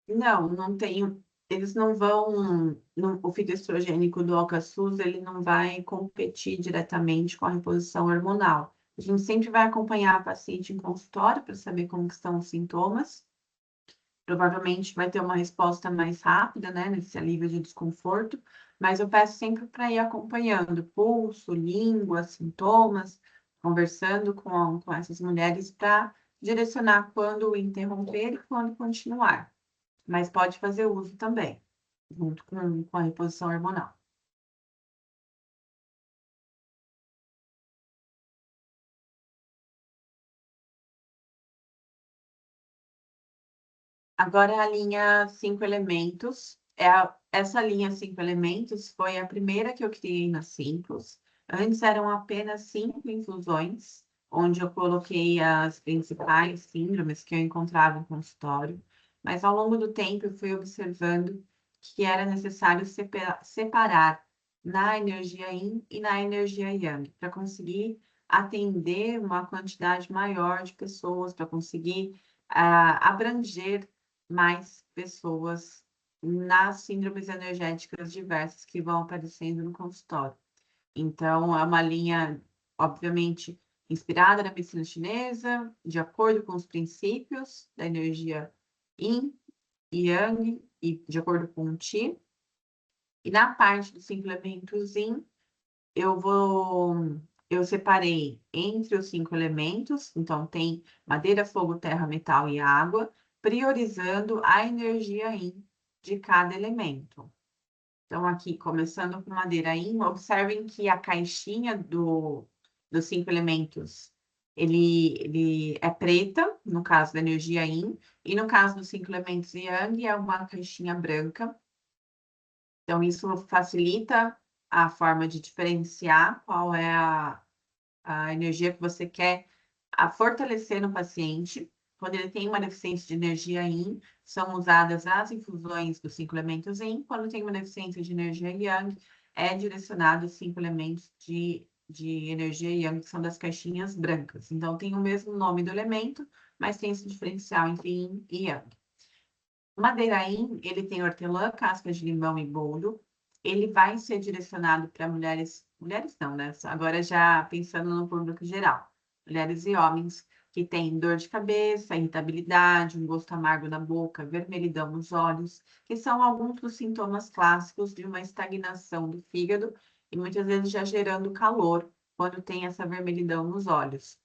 Não, não tem. Eles não vão. O fitoestrogênico do Alcaçuz, ele não vai competir diretamente com a reposição hormonal. A gente sempre vai acompanhar a paciente em consultório para saber como que estão os sintomas. Provavelmente vai ter uma resposta mais rápida, né, nesse alívio de desconforto, mas eu peço sempre para ir acompanhando pulso, língua, sintomas, conversando com essas mulheres para direcionar quando interromper e quando continuar. Mas pode fazer uso também, junto com a reposição hormonal. Agora a linha 5 elementos. Essa linha 5 elementos foi a primeira que eu criei na Simples. Antes eram apenas 5 infusões, onde eu coloquei as principais síndromes que eu encontrava em consultório. Mas ao longo do tempo eu fui observando que era necessário separar na energia Yin e na energia Yang, para conseguir atender uma quantidade maior de pessoas, para conseguir abranger mais pessoas nas síndromes energéticas diversas que vão aparecendo no consultório. Então, é uma linha, obviamente, inspirada na medicina chinesa, de acordo com os princípios da energia Yin e Yang, e de acordo com o Qi. E na parte dos suplementos Yin, eu separei entre os 5 elementos, então tem madeira, fogo, terra, metal e água, priorizando a energia Yin de cada elemento. Então, aqui, começando com madeira Yin, observem que a caixinha dos 5 elementos, ele é preta, no caso da energia Yin, e no caso dos 5 elementos Yang, é uma caixinha branca. Então, isso facilita a forma de diferenciar qual é a energia que você quer fortalecer no paciente. Quando ele tem uma deficiência de energia Yin, são usadas as infusões dos 5 elementos Yin. Quando tem uma deficiência de energia Yang, é direcionado os 5 elementos de energia Yang, que são das caixinhas brancas. Então, tem o mesmo nome do elemento, mas tem esse diferencial entre Yin e Yang. O madeiraim, ele tem hortelã, casca de limão e boldo. Ele vai ser direcionado para mulheres não, né? Agora já pensando no público geral. Mulheres e homens que têm dor de cabeça, irritabilidade, um gosto amargo na boca, vermelhidão nos olhos, que são alguns dos sintomas clássicos de uma estagnação do fígado e muitas vezes já gerando calor quando tem essa vermelhidão nos olhos.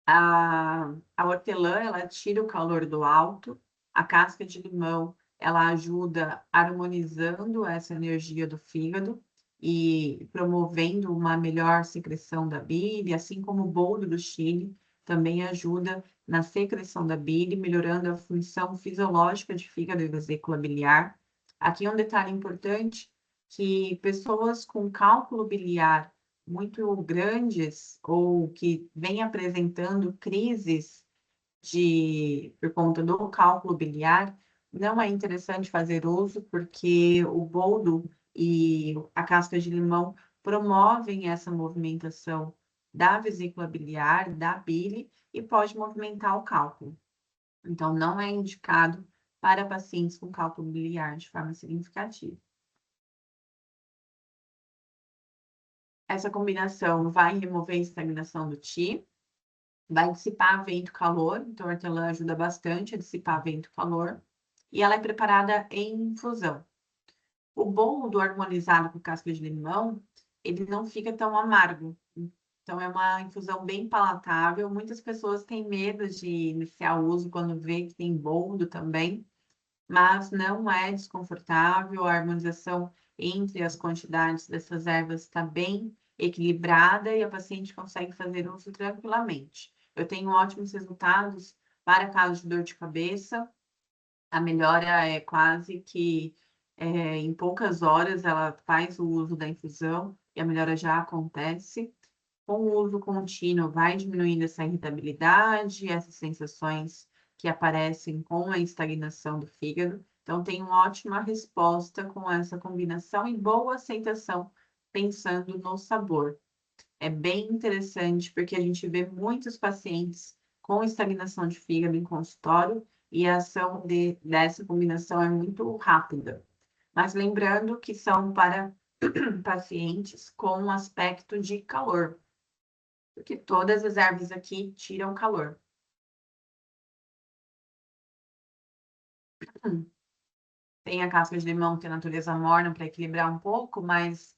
A hortelã, ela tira o calor do alto, a casca de limão, ela ajuda harmonizando essa energia do fígado e promovendo uma melhor secreção da bile, assim como o boldo do Chile também ajuda na secreção da bile, melhorando a função fisiológica de fígado e vesícula biliar. Aqui um detalhe importante, que pessoas com cálculo biliar muito grandes ou que vêm apresentando crises por conta do cálculo biliar, não é interessante fazer uso, porque o boldo e a casca de limão promovem essa movimentação da vesícula biliar, da bile, e pode movimentar o cálculo. Então, não é indicado para pacientes com cálculo biliar de forma significativa. Essa combinação vai remover a estagnação do Qi, vai dissipar vento e calor, então a hortelã ajuda bastante a dissipar vento e calor, e ela é preparada em infusão. O boldo harmonizado com casca de limão, ele não fica tão amargo, então é uma infusão bem palatável. Muitas pessoas têm medo de iniciar o uso quando vê que tem boldo também, mas não é desconfortável, a harmonização entre as quantidades dessas ervas está bem equilibrada e a paciente consegue fazer uso tranquilamente. Eu tenho ótimos resultados para casos de dor de cabeça, a melhora é quase que Em poucas horas ela faz o uso da infusão e a melhora já acontece. Com o uso contínuo, vai diminuindo essa irritabilidade, essas sensações que aparecem com a estagnação do fígado. Então, tem uma ótima resposta com essa combinação e boa aceitação, pensando no sabor. É bem interessante, porque a gente vê muitos pacientes com estagnação de fígado em consultório e a ação dessa combinação é muito rápida. Mas lembrando que são para pacientes com um aspecto de calor, porque todas as ervas aqui tiram calor. Tem a casca de limão, que é a natureza morna, para equilibrar um pouco, mas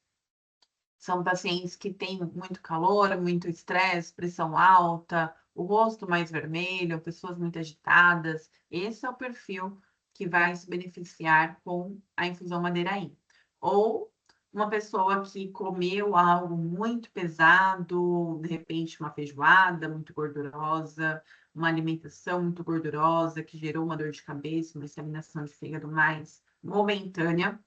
são pacientes que têm muito calor, muito estresse, pressão alta, o rosto mais vermelho, pessoas muito agitadas. Esse é o perfil que vai se beneficiar com a infusão Madeiraí. Ou uma pessoa que comeu algo muito pesado, de repente uma feijoada muito gordurosa, uma alimentação muito gordurosa que gerou uma dor de cabeça, uma estagnação de fígado mais momentânea,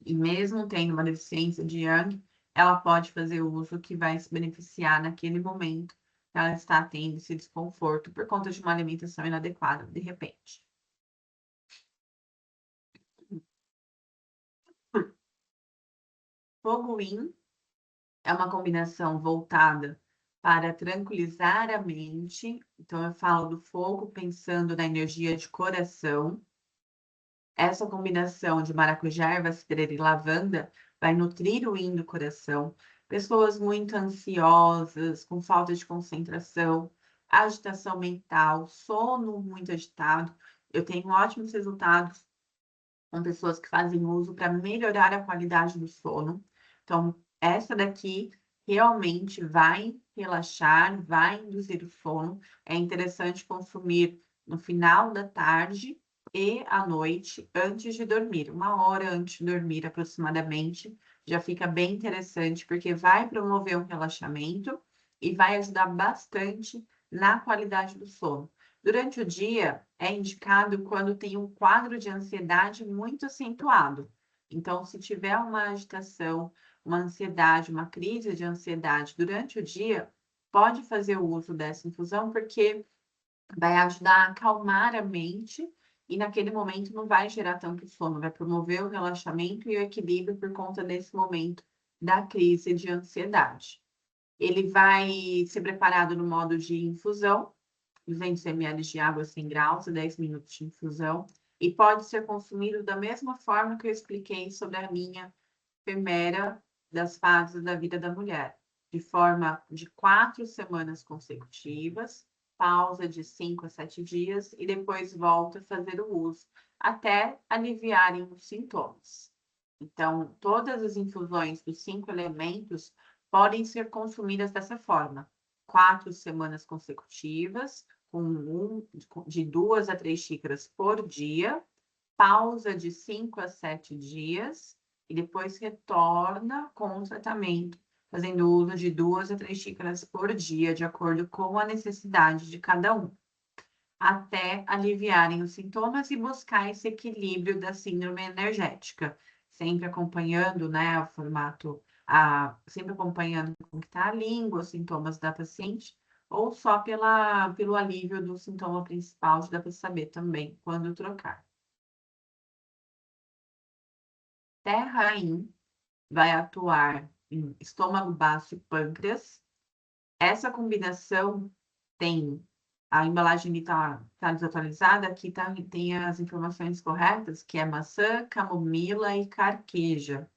e mesmo tendo uma deficiência de Yang, ela pode fazer o uso que vai se beneficiar naquele momento que ela está tendo esse desconforto por conta de uma alimentação inadequada, de repente. Fogo Yin é uma combinação voltada para tranquilizar a mente. Então, eu falo do fogo pensando na energia de coração. Essa combinação de maracujá, erva cidreira e lavanda vai nutrir o yin do coração. Pessoas muito ansiosas, com falta de concentração, agitação mental, sono muito agitado. Eu tenho ótimos resultados com pessoas que fazem uso para melhorar a qualidade do sono. Então, essa daqui realmente vai relaxar, vai induzir o sono. É interessante consumir no final da tarde e à noite, antes de dormir, 1 hora antes de dormir aproximadamente, já fica bem interessante, porque vai promover um relaxamento e vai ajudar bastante na qualidade do sono. Durante o dia, é indicado quando tem um quadro de ansiedade muito acentuado. Então, se tiver uma agitação, uma ansiedade, uma crise de ansiedade durante o dia, pode fazer o uso dessa infusão, porque vai ajudar a acalmar a mente e naquele momento não vai gerar tanto sono, vai promover o relaxamento e o equilíbrio por conta desse momento da crise de ansiedade. Ele vai ser preparado no modo de infusão, 200 ml de água 100 graus, 10 minutos de infusão, e pode ser consumido da mesma forma que eu expliquei sobre a linha Femera das fases da vida da mulher, de forma de 4 semanas consecutivas, pausa de 5 a 7 dias e depois volta a fazer o uso, até aliviarem os sintomas. Então, todas as infusões dos 5 elementos podem ser consumidas dessa forma, 4 semanas consecutivas, de 2 a 3 xícaras por dia, pausa de 5 a 7 dias e depois retorna com o tratamento, fazendo uso de 2 a 3 xícaras por dia, de acordo com a necessidade de cada um, até aliviarem os sintomas e buscar esse equilíbrio da síndrome energética, sempre acompanhando, né, o formato, sempre acompanhando como está a língua, os sintomas da paciente, ou só pelo alívio do sintoma principal, dá para saber também quando trocar. Terra Yin vai atuar em estômago, baço e pâncreas. Essa combinação tem, a embalagem está desatualizada, aqui tem as informações corretas, que é maçã, camomila e carqueja.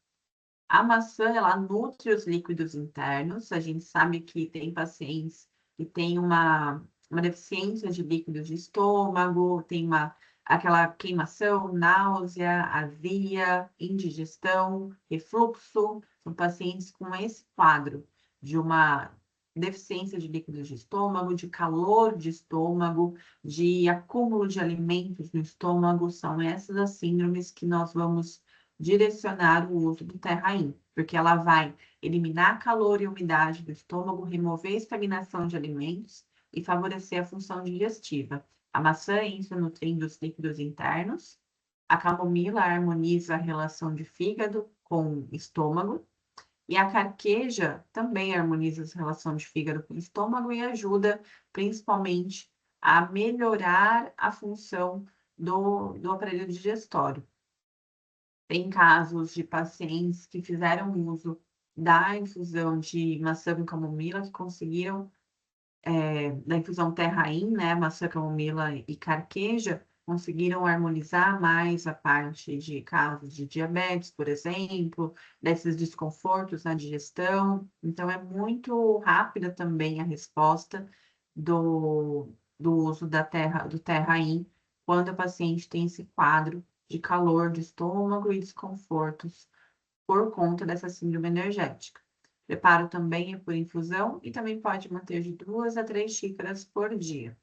A maçã, ela nutre os líquidos internos. A gente sabe que tem pacientes que têm uma deficiência de líquidos de estômago, tem aquela queimação, náusea, azia, indigestão, refluxo. São pacientes com esse quadro de uma deficiência de líquidos de estômago, de calor de estômago, de acúmulo de alimentos no estômago. São essas as síndromes que nós vamos direcionar o uso do Terra-In, porque ela vai eliminar calor e umidade do estômago, remover a estagnação de alimentos e favorecer a função digestiva. A maçã entra nutrindo os líquidos internos, A camomila harmoniza a relação de fígado com estômago. E a carqueja também harmoniza a relação de fígado com estômago e ajuda principalmente a melhorar a função do aparelho digestório. Tem casos de pacientes que fizeram uso da infusão de maçã com camomila, que conseguiram, da infusão Terrain, né, maçã, camomila e carqueja, conseguiram harmonizar mais a parte de casos de diabetes, por exemplo, desses desconfortos na digestão. Então, é muito rápida também a resposta do uso do Terrain quando a paciente tem esse quadro de calor de estômago e desconfortos por conta dessa síndrome energética. Preparo também é por infusão e também pode manter de 2 a 3 xícaras por dia.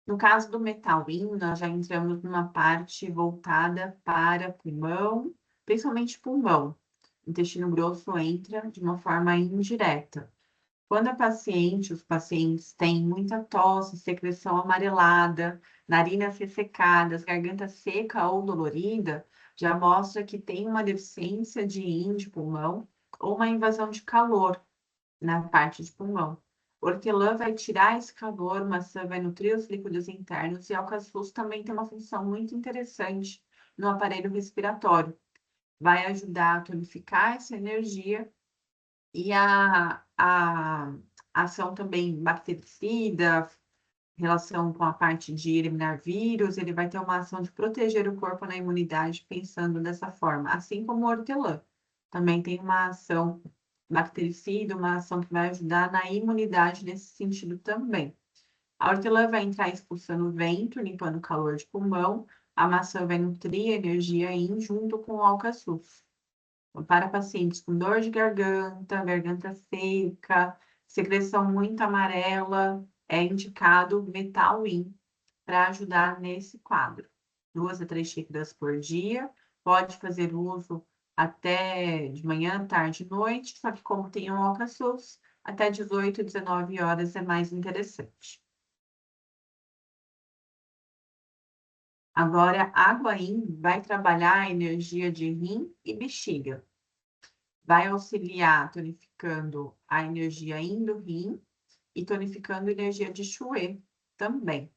No caso do Metal-In, nós já entramos numa parte voltada para pulmão, principalmente pulmão. O intestino grosso entra de uma forma indireta. Quando os pacientes têm muita tosse, secreção amarelada, narinas ressecadas, garganta seca ou dolorida, já mostra que tem uma deficiência de yin de pulmão ou uma invasão de calor na parte de pulmão. Hortelã vai tirar esse calor, maçã vai nutrir os líquidos internos e alcaçuz também tem uma função muito interessante no aparelho respiratório. Vai ajudar a tonificar essa energia e a ação também bactericida, relação com a parte de eliminar vírus, ele vai ter uma ação de proteger o corpo na imunidade, pensando dessa forma, assim como o hortelã. Também tem uma ação bactericida, uma ação que vai ajudar na imunidade nesse sentido também. A hortelã vai entrar expulsando o vento, limpando o calor de pulmão, a maçã vai nutrir a energia yin junto com o alcaçuz. Para pacientes com dor de garganta, garganta seca, secreção muito amarela, é indicado Metal-In para ajudar nesse quadro. 2 a 3 xícaras por dia, pode fazer uso até de manhã, tarde e noite, só que como tem um alcaçuz, até 18, 19 horas é mais interessante. Agora, a água-in vai trabalhar a energia de rim e bexiga. Vai auxiliar tonificando a energia yin do rim e tonificando a energia de Xue também.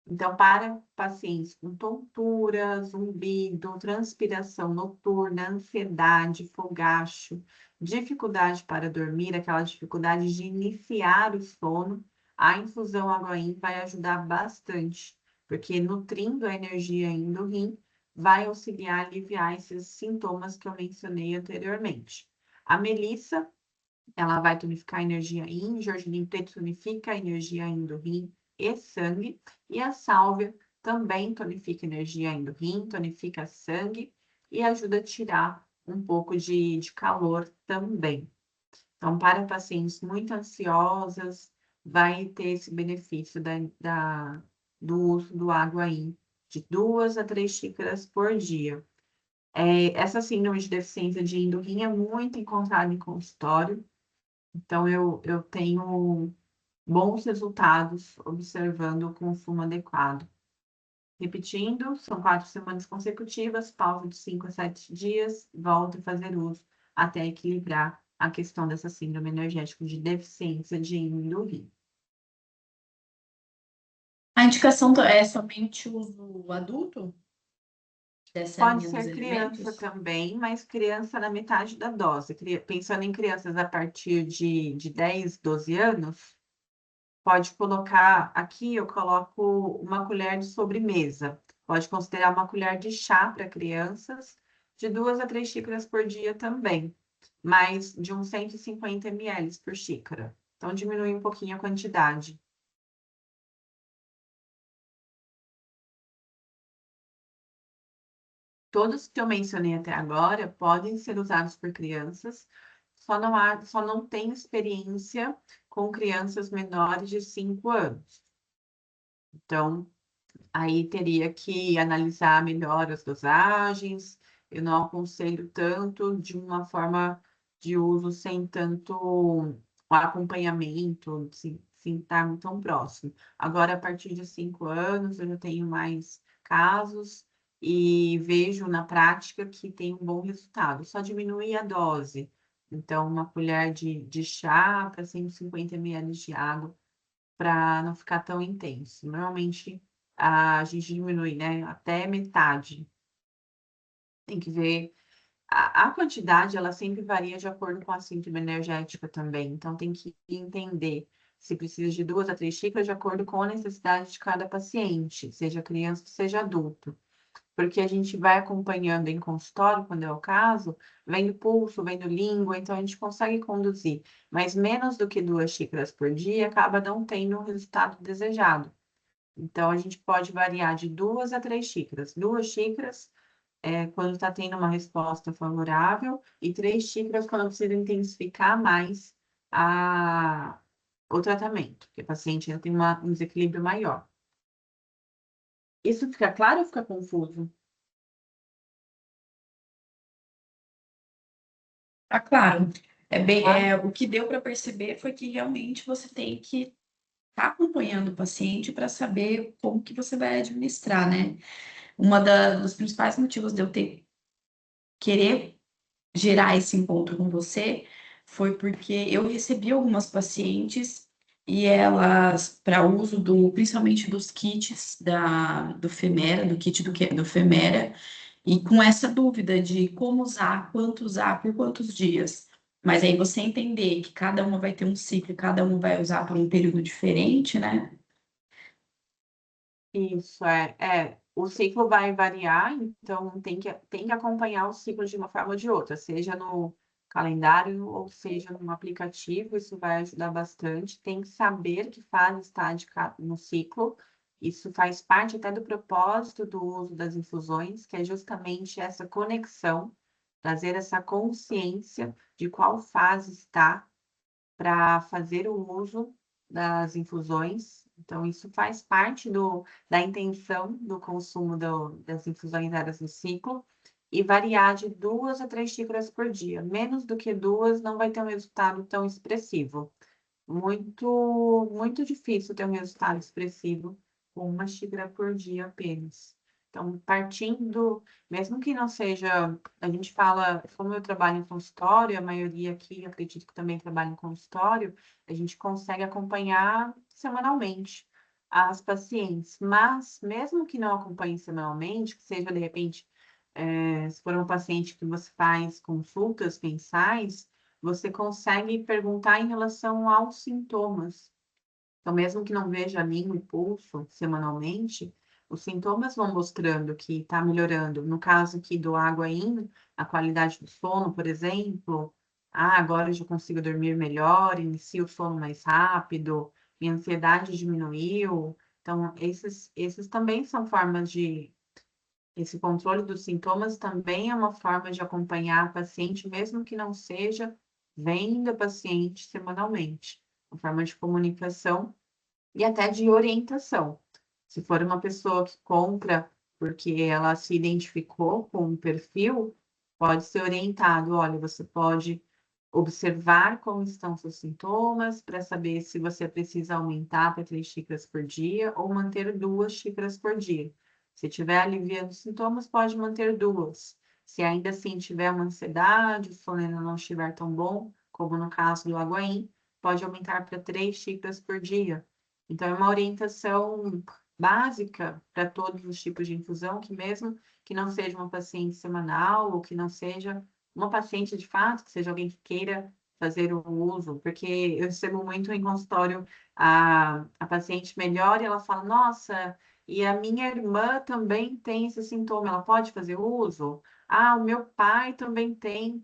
Então, para pacientes com tontura, zumbido, transpiração noturna, ansiedade, fogacho, dificuldade para dormir, aquela dificuldade de iniciar o sono, a infusão água-in vai ajudar bastante, porque nutrindo a energia yin do rim, vai auxiliar a aliviar esses sintomas que eu mencionei anteriormente. A melissa, ela vai tonificar a energia yin, gergelim preto tonifica a energia yin do rim e sangue, e a sálvia também tonifica a energia yin do rim, tonifica sangue e ajuda a tirar um pouco de calor também. Então, para pacientes muito ansiosas, vai ter esse benefício do uso do água-in, de 2 a 3 xícaras por dia. Essa síndrome de deficiência de yin do rim é muito encontrada em consultório, então eu tenho bons resultados observando o consumo adequado. Repetindo, são 4 semanas consecutivas, pausa de 5 a 7 dias, volta a fazer uso até equilibrar a questão dessa síndrome energética de deficiência de yin do rim. A indicação é somente uso adulto dessa Pode linha dos ser criança elementos? também, mas criança na metade da dose. Pensando em crianças a partir de 10, 12 anos, pode colocar, aqui eu coloco uma colher de sobremesa. Pode considerar uma colher de chá para crianças, de 2 a 3 xícaras por dia também, mas de uns 150 ml por xícara. Então, diminui um pouquinho a quantidade. Todos que eu mencionei até agora podem ser usados por crianças, só não tem experiência com crianças menores de 5 anos. Então, aí teria que analisar melhor as dosagens. Eu não aconselho tanto de uma forma de uso sem tanto acompanhamento, assim, estar tão próximo. Agora, a partir de 5 anos, eu já tenho mais casos e vejo na prática que tem um bom resultado. Só diminuir a dose. Então, uma colher de chá para 150 ml de água, para não ficar tão intenso. Normalmente, a gente diminui, né, até metade. Tem que ver. A quantidade, ela sempre varia de acordo com a síntoma energética também. Então, tem que entender se precisa de 2 a 3 xícaras de acordo com a necessidade de cada paciente, seja criança, seja adulto. Porque a gente vai acompanhando em consultório, quando é o caso, vendo pulso, vendo língua, então a gente consegue conduzir. Mas menos do que 2 xícaras por dia acaba não tendo o resultado desejado. Então, a gente pode variar de 2 a 3 xícaras. 2 xícaras quando está tendo uma resposta favorável, e 3 xícaras quando precisa intensificar mais o tratamento, porque o paciente ainda tem um desequilíbrio maior. Isso fica claro ou fica confuso? Tá claro. O que deu para perceber foi que realmente você tem que estar acompanhando o paciente para saber como que você vai administrar, né? Dos principais motivos de eu querer gerar esse encontro com você foi porque eu recebi algumas pacientes e elas, para uso principalmente dos kits do Femera, do kit do Femera, e com essa dúvida de como usar, por quantos dias. Mas aí você entender que cada uma vai ter um ciclo, cada uma vai usar por um período diferente, né? Isso, o ciclo vai variar, então tem que acompanhar o ciclo de uma forma ou de outra, seja no calendário ou seja no aplicativo, isso vai ajudar bastante. Tem que saber que fase está no ciclo, isso faz parte até do propósito do uso das infusões, que é justamente essa conexão, trazer essa consciência de qual fase está para fazer o uso das infusões. Então, isso faz parte da intenção do consumo das infusões eras no ciclo, e variar de 2 a 3 xícaras por dia. Menos do que 2 não vai ter um resultado tão expressivo. Muito difícil ter um resultado expressivo com 1 xícara por dia apenas. Então, partindo, mesmo que não seja, a gente fala, como eu trabalho em consultório, a maioria aqui, acredito que também trabalha em consultório, a gente consegue acompanhar semanalmente as pacientes. Mas, mesmo que não acompanhe semanalmente, que seja, de repente, se for uma paciente que você faz consultas mensais, você consegue perguntar em relação aos sintomas. Então, mesmo que não veja língua e pulso semanalmente, os sintomas vão mostrando que está melhorando. No caso aqui do Água-In, a qualidade do sono, por exemplo, agora eu já consigo dormir melhor, inicio o sono mais rápido, minha ansiedade diminuiu. Então, esses também são formas de esse controle dos sintomas também é uma forma de acompanhar a paciente, mesmo que não seja vendo a paciente semanalmente. Uma forma de comunicação e até de orientação. Se for uma pessoa que compra porque ela se identificou com um perfil, pode ser orientado, olha, você pode observar como estão seus sintomas para saber se você precisa aumentar para 3 xícaras por dia ou manter 2 xícaras por dia. Se tiver aliviando os sintomas, pode manter 2. Se ainda assim tiver uma ansiedade, o sono ainda não estiver tão bom, como no caso do Água-In, pode aumentar para 3 xícaras por dia. Então, é uma orientação básica para todos os tipos de infusão, que mesmo que não seja uma paciente semanal ou que não seja uma paciente de fato, que seja alguém que queira fazer o uso, porque eu recebo muito em consultório a paciente melhora e ela fala, nossa, e a minha irmã também tem esse sintoma, ela pode fazer uso? O meu pai também tem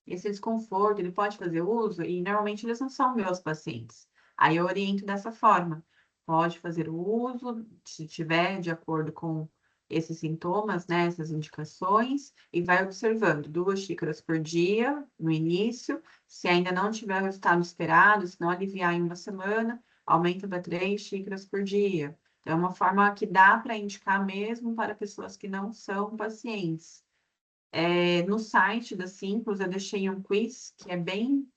esse desconforto, ele pode fazer uso? E normalmente eles não são meus pacientes. Aí eu oriento dessa forma. Pode fazer o uso, se tiver de acordo com esses sintomas, né, essas indicações, e vai observando 2 xícaras por dia no início. Se ainda não tiver o resultado esperado, se não aliviar em uma semana, aumenta para 3 xícaras por dia. Então, é uma forma que dá para indicar mesmo para pessoas que não são pacientes. No site da Simples, eu deixei um quiz que é bem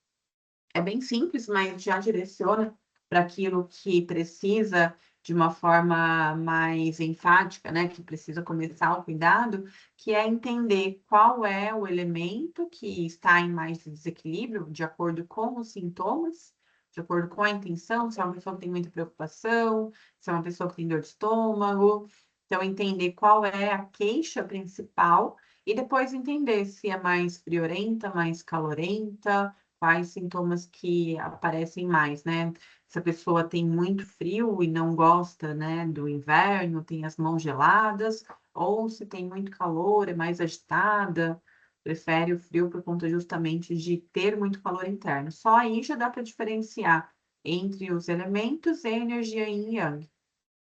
simples, mas já direciona para aquilo que precisa de uma forma mais enfática, né, que precisa começar o cuidado, que é entender qual é o elemento que está em mais desequilíbrio, de acordo com os sintomas, de acordo com a intenção, se é uma pessoa que tem muita preocupação, se é uma pessoa que tem dor de estômago. Então, entender qual é a queixa principal e depois entender se é mais friorenta, mais calorenta, quais sintomas que aparecem mais, né? Se a pessoa tem muito frio e não gosta, né, do inverno, tem as mãos geladas, ou se tem muito calor, é mais agitada, prefere o frio por conta justamente de ter muito calor interno. Só aí já dá para diferenciar entre os elementos e a energia yin e yang.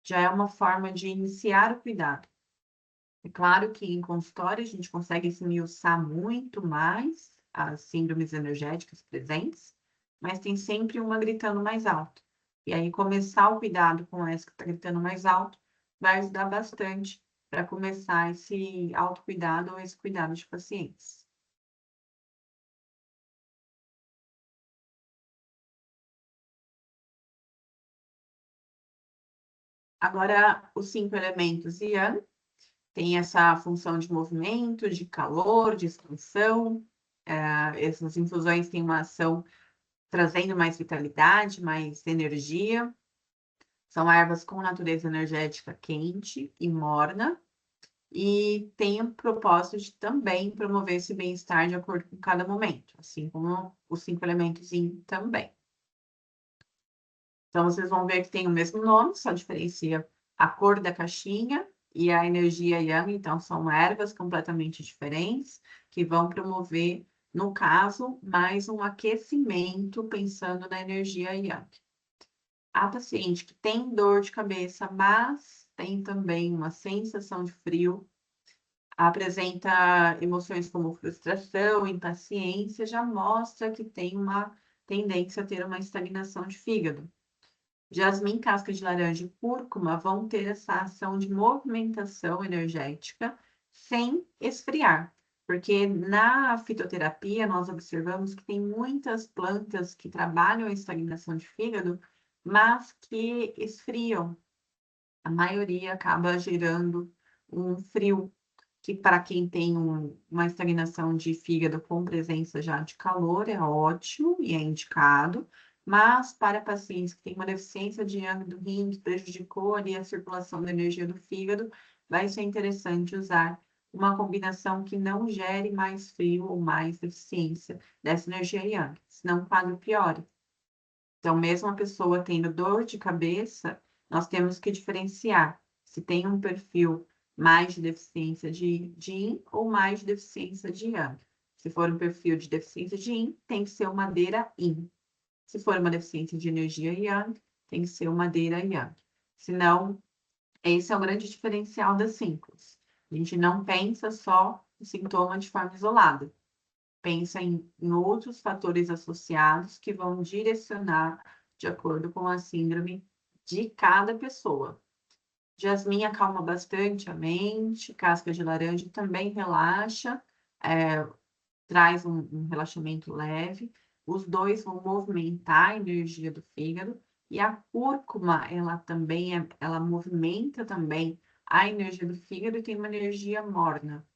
Já é uma forma de iniciar o cuidado. É claro que em consultório a gente consegue esmiuçar muito mais as síndromes energéticas presentes, mas tem sempre uma gritando mais alto. E aí começar o cuidado com essa que está gritando mais alto vai ajudar bastante para começar esse autocuidado ou esse cuidado de pacientes. Agora, os 5 elementos Yang tem essa função de movimento, de calor, de expansão. Essas infusões têm uma ação trazendo mais vitalidade, mais energia. São ervas com natureza energética quente e morna, e tem o propósito de também promover esse bem-estar de acordo com cada momento, assim como os 5 elementos Yin também. Então, vocês vão ver que tem o mesmo nome, só diferencia a cor da caixinha e a energia Yang. Então, são ervas completamente diferentes que vão promover, no caso, mais um aquecimento pensando na energia Yang. A paciente que tem dor de cabeça, mas tem também uma sensação de frio, apresenta emoções como frustração, impaciência, já mostra que tem uma tendência a ter uma estagnação de fígado. Jasmim, casca de laranja e cúrcuma vão ter essa ação de movimentação energética sem esfriar, porque na fitoterapia nós observamos que tem muitas plantas que trabalham a estagnação de fígado, mas que esfriam. A maioria acaba gerando um frio, que para quem tem uma estagnação de fígado com presença já de calor é ótimo e é indicado, mas para pacientes que têm uma deficiência de yang do rim, que prejudicou ali a circulação da energia do fígado, vai ser interessante usar uma combinação que não gere mais frio ou mais deficiência dessa energia yang, senão o quadro piora. Então, mesmo a pessoa tendo dor de cabeça, nós temos que diferenciar se tem um perfil mais de deficiência de Yin ou mais de deficiência de Yang. Se for um perfil de deficiência de Yin, tem que ser uma madeira Yin. Se for uma deficiência de energia Yang, tem que ser uma madeira Yang. Senão, esse é o grande diferencial das síncrones. A gente não pensa só o sintoma de forma isolada. Pensa em outros fatores associados que vão direcionar de acordo com a síndrome de cada pessoa. Jasmim acalma bastante a mente, casca de laranja também relaxa, traz um relaxamento leve. Os dois vão movimentar a energia do fígado, e a cúrcuma, ela movimenta também a energia do fígado e tem uma energia morna.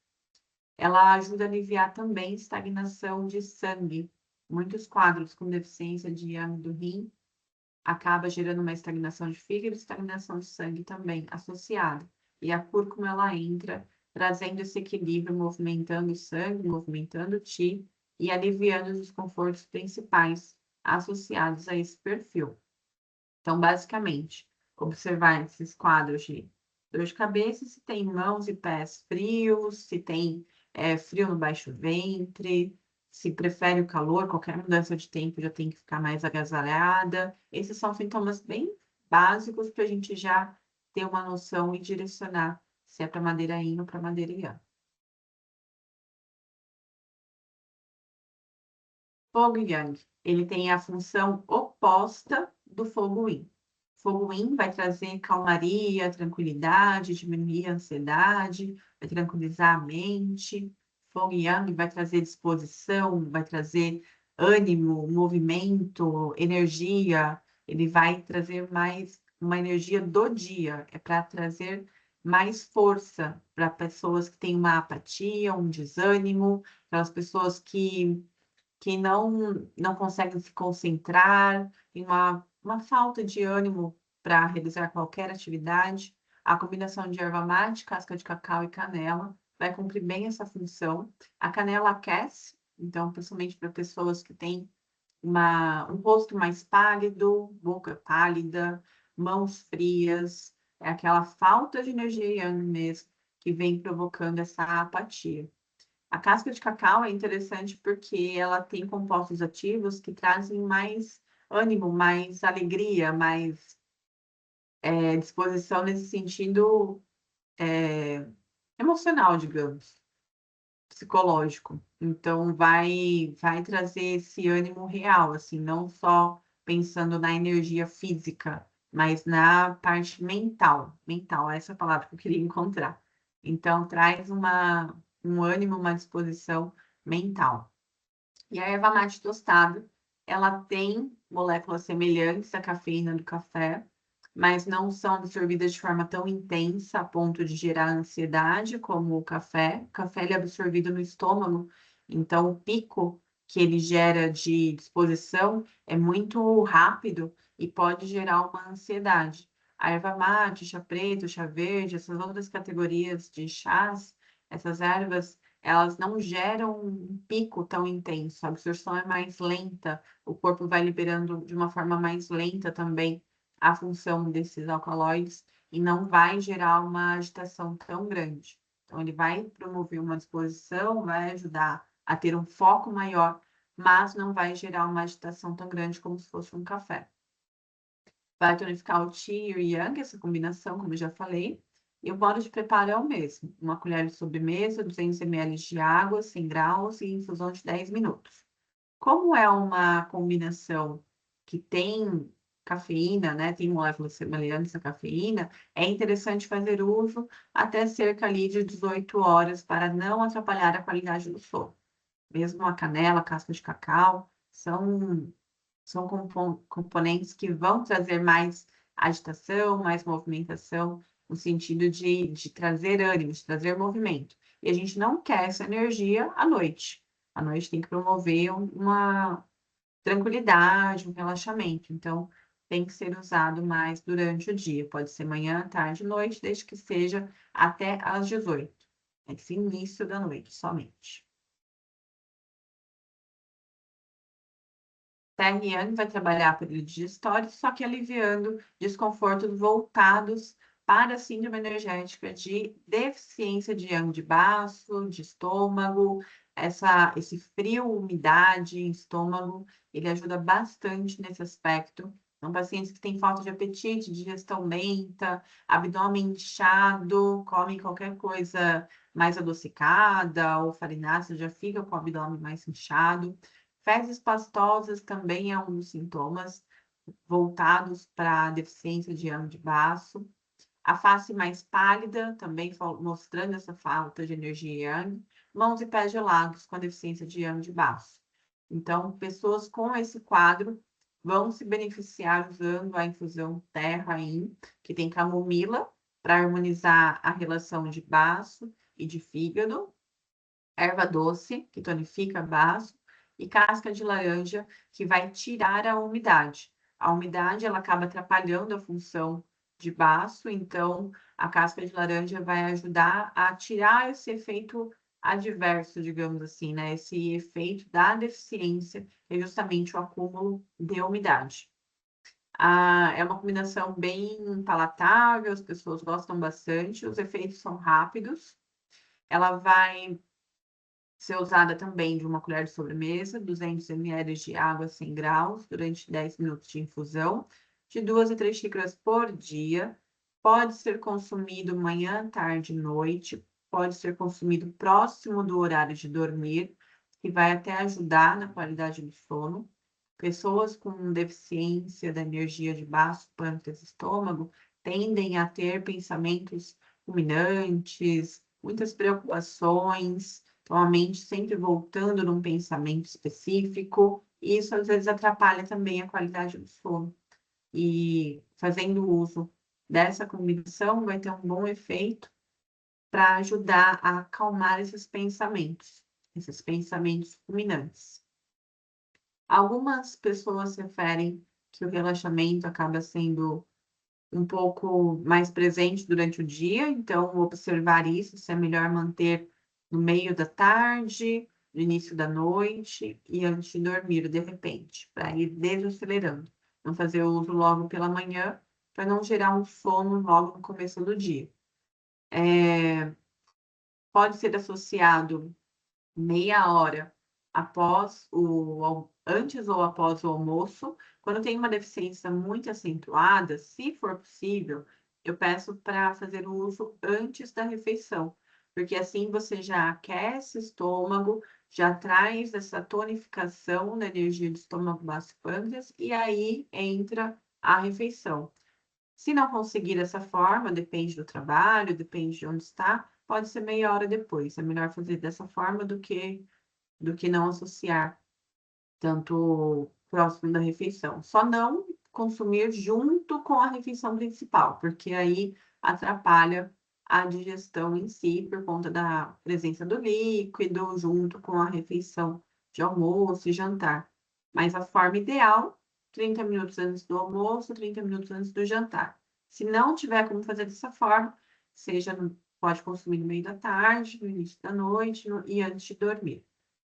Ela ajuda a aliviar também estagnação de sangue. Muitos quadros com deficiência de yang do rim acaba gerando uma estagnação de fígado e estagnação de sangue também associada. E a cúrcuma, ela entra trazendo esse equilíbrio, movimentando o sangue, movimentando o qi e aliviando os desconfortos principais associados a esse perfil. Então, basicamente, observar esses quadros de dor de cabeça, se tem mãos e pés frios, se tem frio no baixo ventre, se prefere o calor, qualquer mudança de tempo já tem que ficar mais agasalhada. Esses são sintomas bem básicos para a gente já ter uma noção e direcionar se é para madeira yin ou para madeira yang. Fogo yang, ele tem a função oposta do fogo yin. Fogo yin vai trazer calmaria, tranquilidade, diminuir a ansiedade, vai tranquilizar a mente. Fogo yang vai trazer disposição, vai trazer ânimo, movimento, energia, ele vai trazer mais uma energia do dia, é para trazer mais força para pessoas que têm uma apatia, um desânimo, aquelas pessoas que não conseguem se concentrar, tem uma falta de ânimo para realizar qualquer atividade. A combinação de erva mate, casca de cacau e canela vai cumprir bem essa função. A canela aquece, então, principalmente para pessoas que têm um rosto mais pálido, boca pálida, mãos frias, é aquela falta de energia yang mesmo que vem provocando essa apatia. A casca de cacau é interessante porque ela tem compostos ativos que trazem mais ânimo, mais alegria, mais disposição nesse sentido emocional, digamos, psicológico. Então, vai trazer esse ânimo real, assim, não só pensando na energia física, mas na parte mental. Mental, essa é a palavra que eu queria encontrar. Então, traz um ânimo, uma disposição mental. E a erva mate tostada, ela tem moléculas semelhantes à cafeína do café, mas não são absorvidas de forma tão intensa a ponto de gerar ansiedade como o café. O café ele é absorvido no estômago, então o pico que ele gera de disposição é muito rápido e pode gerar uma ansiedade. A erva mate, chá preto, chá verde, essas outras categorias de chás, essas ervas elas não geram um pico tão intenso, a absorção é mais lenta, o corpo vai liberando de uma forma mais lenta também a função desses alcaloides e não vai gerar uma agitação tão grande. Então, ele vai promover uma disposição, vai ajudar a ter um foco maior, mas não vai gerar uma agitação tão grande como se fosse um café. Vai tonificar o Qi e o Yang, essa combinação, como eu já falei. E o modo de preparo é o mesmo. Uma colher de sobremesa, 200 ml de água, 100 graus e infusão de 10 minutos. Como é uma combinação que tem cafeína, né, tem moléculas semelhantes à cafeína, é interessante fazer uso até cerca ali de 18 horas para não atrapalhar a qualidade do sono. Mesmo a canela, a casca de cacau, são componentes que vão trazer mais agitação, mais movimentação, no sentido de trazer ânimo, de trazer movimento. E a gente não quer essa energia à noite. À noite tem que promover uma tranquilidade, um relaxamento. Então, tem que ser usado mais durante o dia. Pode ser manhã, tarde, noite, desde que seja até às 18. Esse início da noite, somente. Terra Yang vai trabalhar período digestório, só que aliviando desconfortos voltados para a síndrome energética de deficiência de yang de baço, de estômago, esse frio, umidade em estômago, ele ajuda bastante nesse aspecto. São pacientes que têm falta de apetite, digestão lenta, abdômen inchado, comem qualquer coisa mais adocicada ou farinácea, já fica com o abdômen mais inchado. Fezes pastosas também é um dos sintomas voltados para a deficiência de ano de baço. A face mais pálida, também mostrando essa falta de energia yang. Mãos e pés gelados com a deficiência de yang de baço. Então, pessoas com esse quadro vão se beneficiar usando a infusão Terra In, que tem camomila, para harmonizar a relação de baço e de fígado. Erva doce, que tonifica baço, e casca de laranja, que vai tirar a umidade. A umidade, ela acaba atrapalhando a função de baço, então a casca de laranja vai ajudar a tirar esse efeito adverso, digamos assim, né? Esse efeito da deficiência, que é justamente o acúmulo de umidade. É uma combinação bem palatável, as pessoas gostam bastante, os efeitos são rápidos. Ela vai ser usada também de uma colher de sobremesa, 200 ml de água 100 graus, durante 10 minutos de infusão, de 2 a 3 xícaras por dia. Pode ser consumido manhã, tarde e noite, pode ser consumido próximo do horário de dormir, que vai até ajudar na qualidade do sono. Pessoas com deficiência da energia de baço, pâncreas e estômago tendem a ter pensamentos ruminantes, muitas preocupações, então, a mente sempre voltando num pensamento específico, e isso às vezes atrapalha também a qualidade do sono. E fazendo uso dessa combinação vai ter um bom efeito para ajudar a acalmar esses pensamentos ruminantes. Algumas pessoas referem que o relaxamento acaba sendo um pouco mais presente durante o dia, então observar isso, se é melhor manter no meio da tarde, no início da noite e antes de dormir, de repente, para ir desacelerando. Não fazer uso logo pela manhã, para não gerar um sono logo no começo do dia. Pode ser associado meia hora antes ou após o almoço. Quando tem uma deficiência muito acentuada, se for possível, eu peço para fazer o uso antes da refeição, porque assim você já aquece o estômago, já traz essa tonificação da energia do estômago, baço e pâncreas, e aí entra a refeição. Se não conseguir dessa forma, depende do trabalho, depende de onde está, pode ser meia hora depois. É melhor fazer dessa forma do que não associar tanto próximo da refeição. Só não consumir junto com a refeição principal, porque aí atrapalha a digestão em si, por conta da presença do líquido, junto com a refeição de almoço e jantar. Mas a forma ideal, 30 minutos antes do almoço, 30 minutos antes do jantar. Se não tiver como fazer dessa forma, pode consumir no meio da tarde, no início da noite e antes de dormir.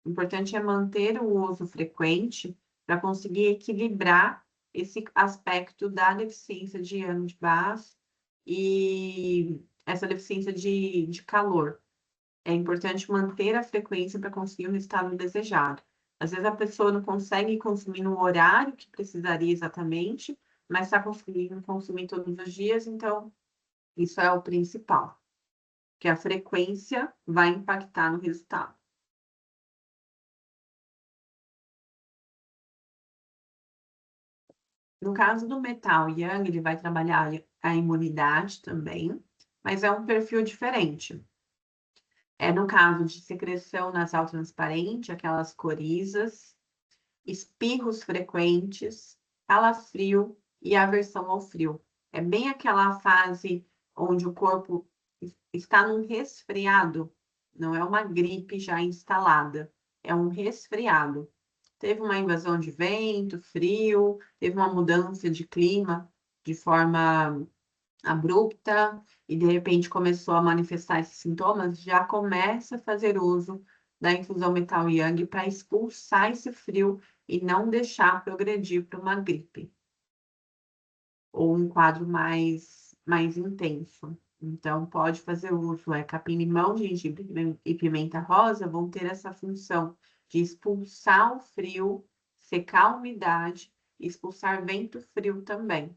O importante é manter o uso frequente para conseguir equilibrar esse aspecto da deficiência de ano de Bass e essa deficiência de calor. É importante manter a frequência para conseguir o resultado desejado. Às vezes a pessoa não consegue consumir no horário que precisaria exatamente, mas está conseguindo consumir todos os dias, então isso é o principal, que a frequência vai impactar no resultado. No caso do metal yang, ele vai trabalhar a imunidade também, mas é um perfil diferente. No caso de secreção nasal transparente, aquelas corizas, espirros frequentes, calafrio e aversão ao frio. É bem aquela fase onde o corpo está num resfriado, não é uma gripe já instalada, é um resfriado. Teve uma invasão de vento, frio, teve uma mudança de clima de forma abrupta e de repente começou a manifestar esses sintomas, já começa a fazer uso da infusão metal yang para expulsar esse frio e não deixar progredir para uma gripe ou um quadro mais intenso. Então, pode fazer uso, capim-limão, gengibre e pimenta rosa vão ter essa função de expulsar o frio, secar a umidade e expulsar vento frio também.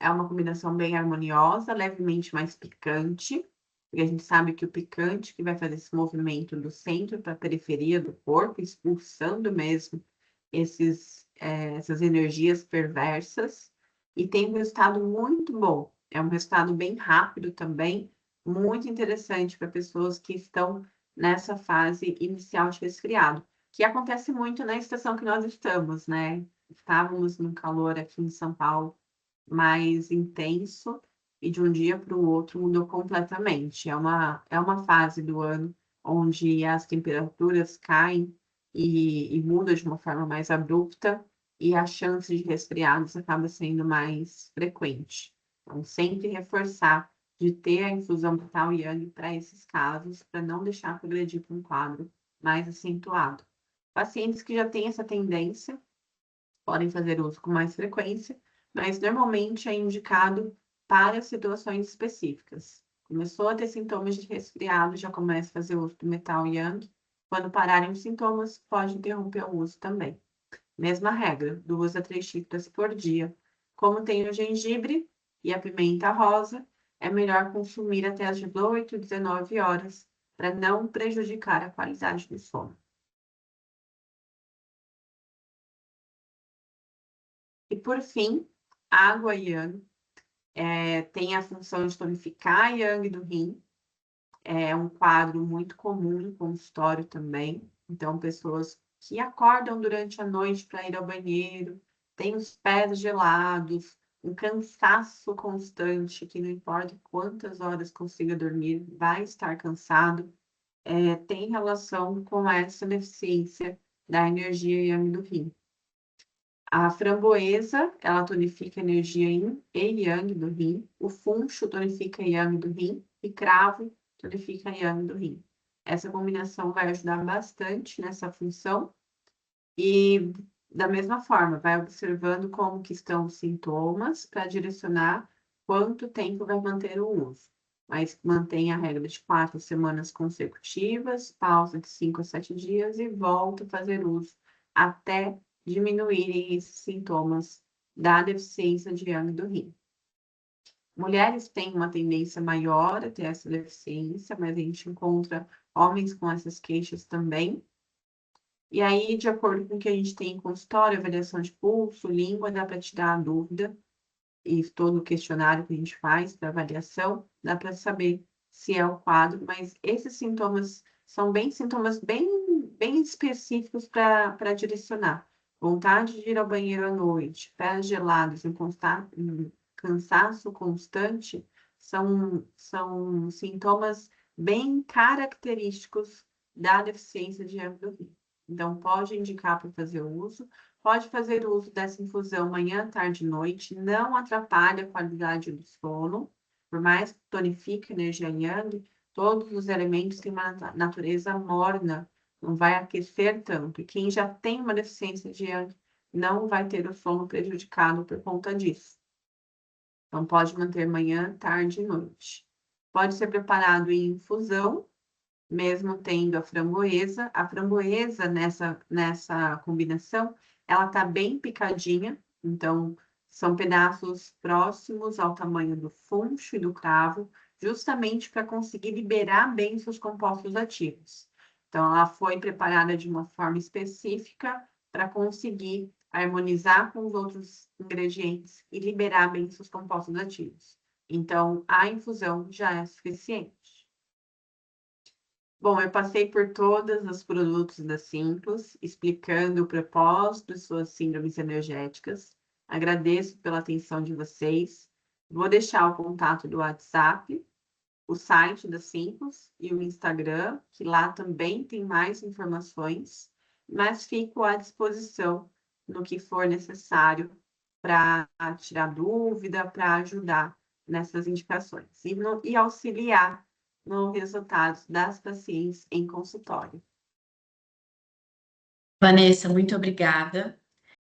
É uma combinação bem harmoniosa, levemente mais picante, porque a gente sabe que o picante que vai fazer esse movimento do centro para a periferia do corpo, expulsando mesmo essas energias perversas, e tem um resultado muito bom. É um resultado bem rápido também, muito interessante para pessoas que estão nessa fase inicial de resfriado, que acontece muito na estação que nós estamos, né? Estávamos no calor aqui em São Paulo mais intenso e de um dia para o outro mudou completamente. É uma fase do ano onde as temperaturas caem e mudam de uma forma mais abrupta e a chance de resfriados acaba sendo mais frequente. Então, sempre reforçar de ter a infusão vital yang para esses casos, para não deixar progredir para um quadro mais acentuado. Pacientes que já têm essa tendência podem fazer uso com mais frequência, mas normalmente é indicado para situações específicas. Começou a ter sintomas de resfriado, já começa a fazer uso do metal yang. Quando pararem os sintomas, pode interromper o uso também. Mesma regra, 2 a 3 xícaras por dia. Como tem o gengibre e a pimenta rosa, é melhor consumir até as 18, 19 horas, para não prejudicar a qualidade do sono. E por fim, água yang tem a função de tonificar a yang do rim. É um quadro muito comum no consultório também. Então, pessoas que acordam durante a noite para ir ao banheiro, tem os pés gelados, um cansaço constante, que não importa quantas horas consiga dormir, vai estar cansado, tem relação com essa deficiência da energia yang do rim. A framboesa, ela tonifica a energia yin e yang do rim. O funcho tonifica yang do rim. E cravo tonifica yang do rim. Essa combinação vai ajudar bastante nessa função. E, da mesma forma, vai observando como que estão os sintomas para direcionar quanto tempo vai manter o uso. Mas mantém a regra de 4 semanas consecutivas, pausa de 5 a 7 dias e volta a fazer uso até diminuírem esses sintomas da deficiência de yang do rim. Mulheres têm uma tendência maior a ter essa deficiência, mas a gente encontra homens com essas queixas também. E aí, de acordo com o que a gente tem em consultório, avaliação de pulso, língua, dá para tirar a dúvida, e todo o questionário que a gente faz para avaliação, dá para saber se é o quadro, mas esses sintomas são sintomas bem específicos para direcionar. Vontade de ir ao banheiro à noite, pés gelados, cansaço constante, são sintomas bem característicos da deficiência de yang do rim. Então, pode indicar para fazer uso. Pode fazer uso dessa infusão manhã, tarde e noite. Não atrapalha a qualidade do sono. Por mais que tonifique a energia yang, todos os elementos têm uma natureza morna. Não vai aquecer tanto. E quem já tem uma deficiência de yang não vai ter o sono prejudicado por conta disso. Então, pode manter manhã, tarde e noite. Pode ser preparado em infusão, mesmo tendo a framboesa. A framboesa, nessa combinação, ela está bem picadinha, então são pedaços próximos ao tamanho do funcho e do cravo, justamente para conseguir liberar bem seus compostos ativos. Então, ela foi preparada de uma forma específica para conseguir harmonizar com os outros ingredientes e liberar bem seus compostos ativos. Então, a infusão já é suficiente. Bom, eu passei por todos os produtos da Simplos, explicando o propósito de suas síndromes energéticas. Agradeço pela atenção de vocês. Vou deixar o contato do WhatsApp, o site da Simplos e o Instagram, que lá também tem mais informações, mas fico à disposição no que for necessário para tirar dúvida, para ajudar nessas indicações e auxiliar no resultado das pacientes em consultório. Vanessa, muito obrigada.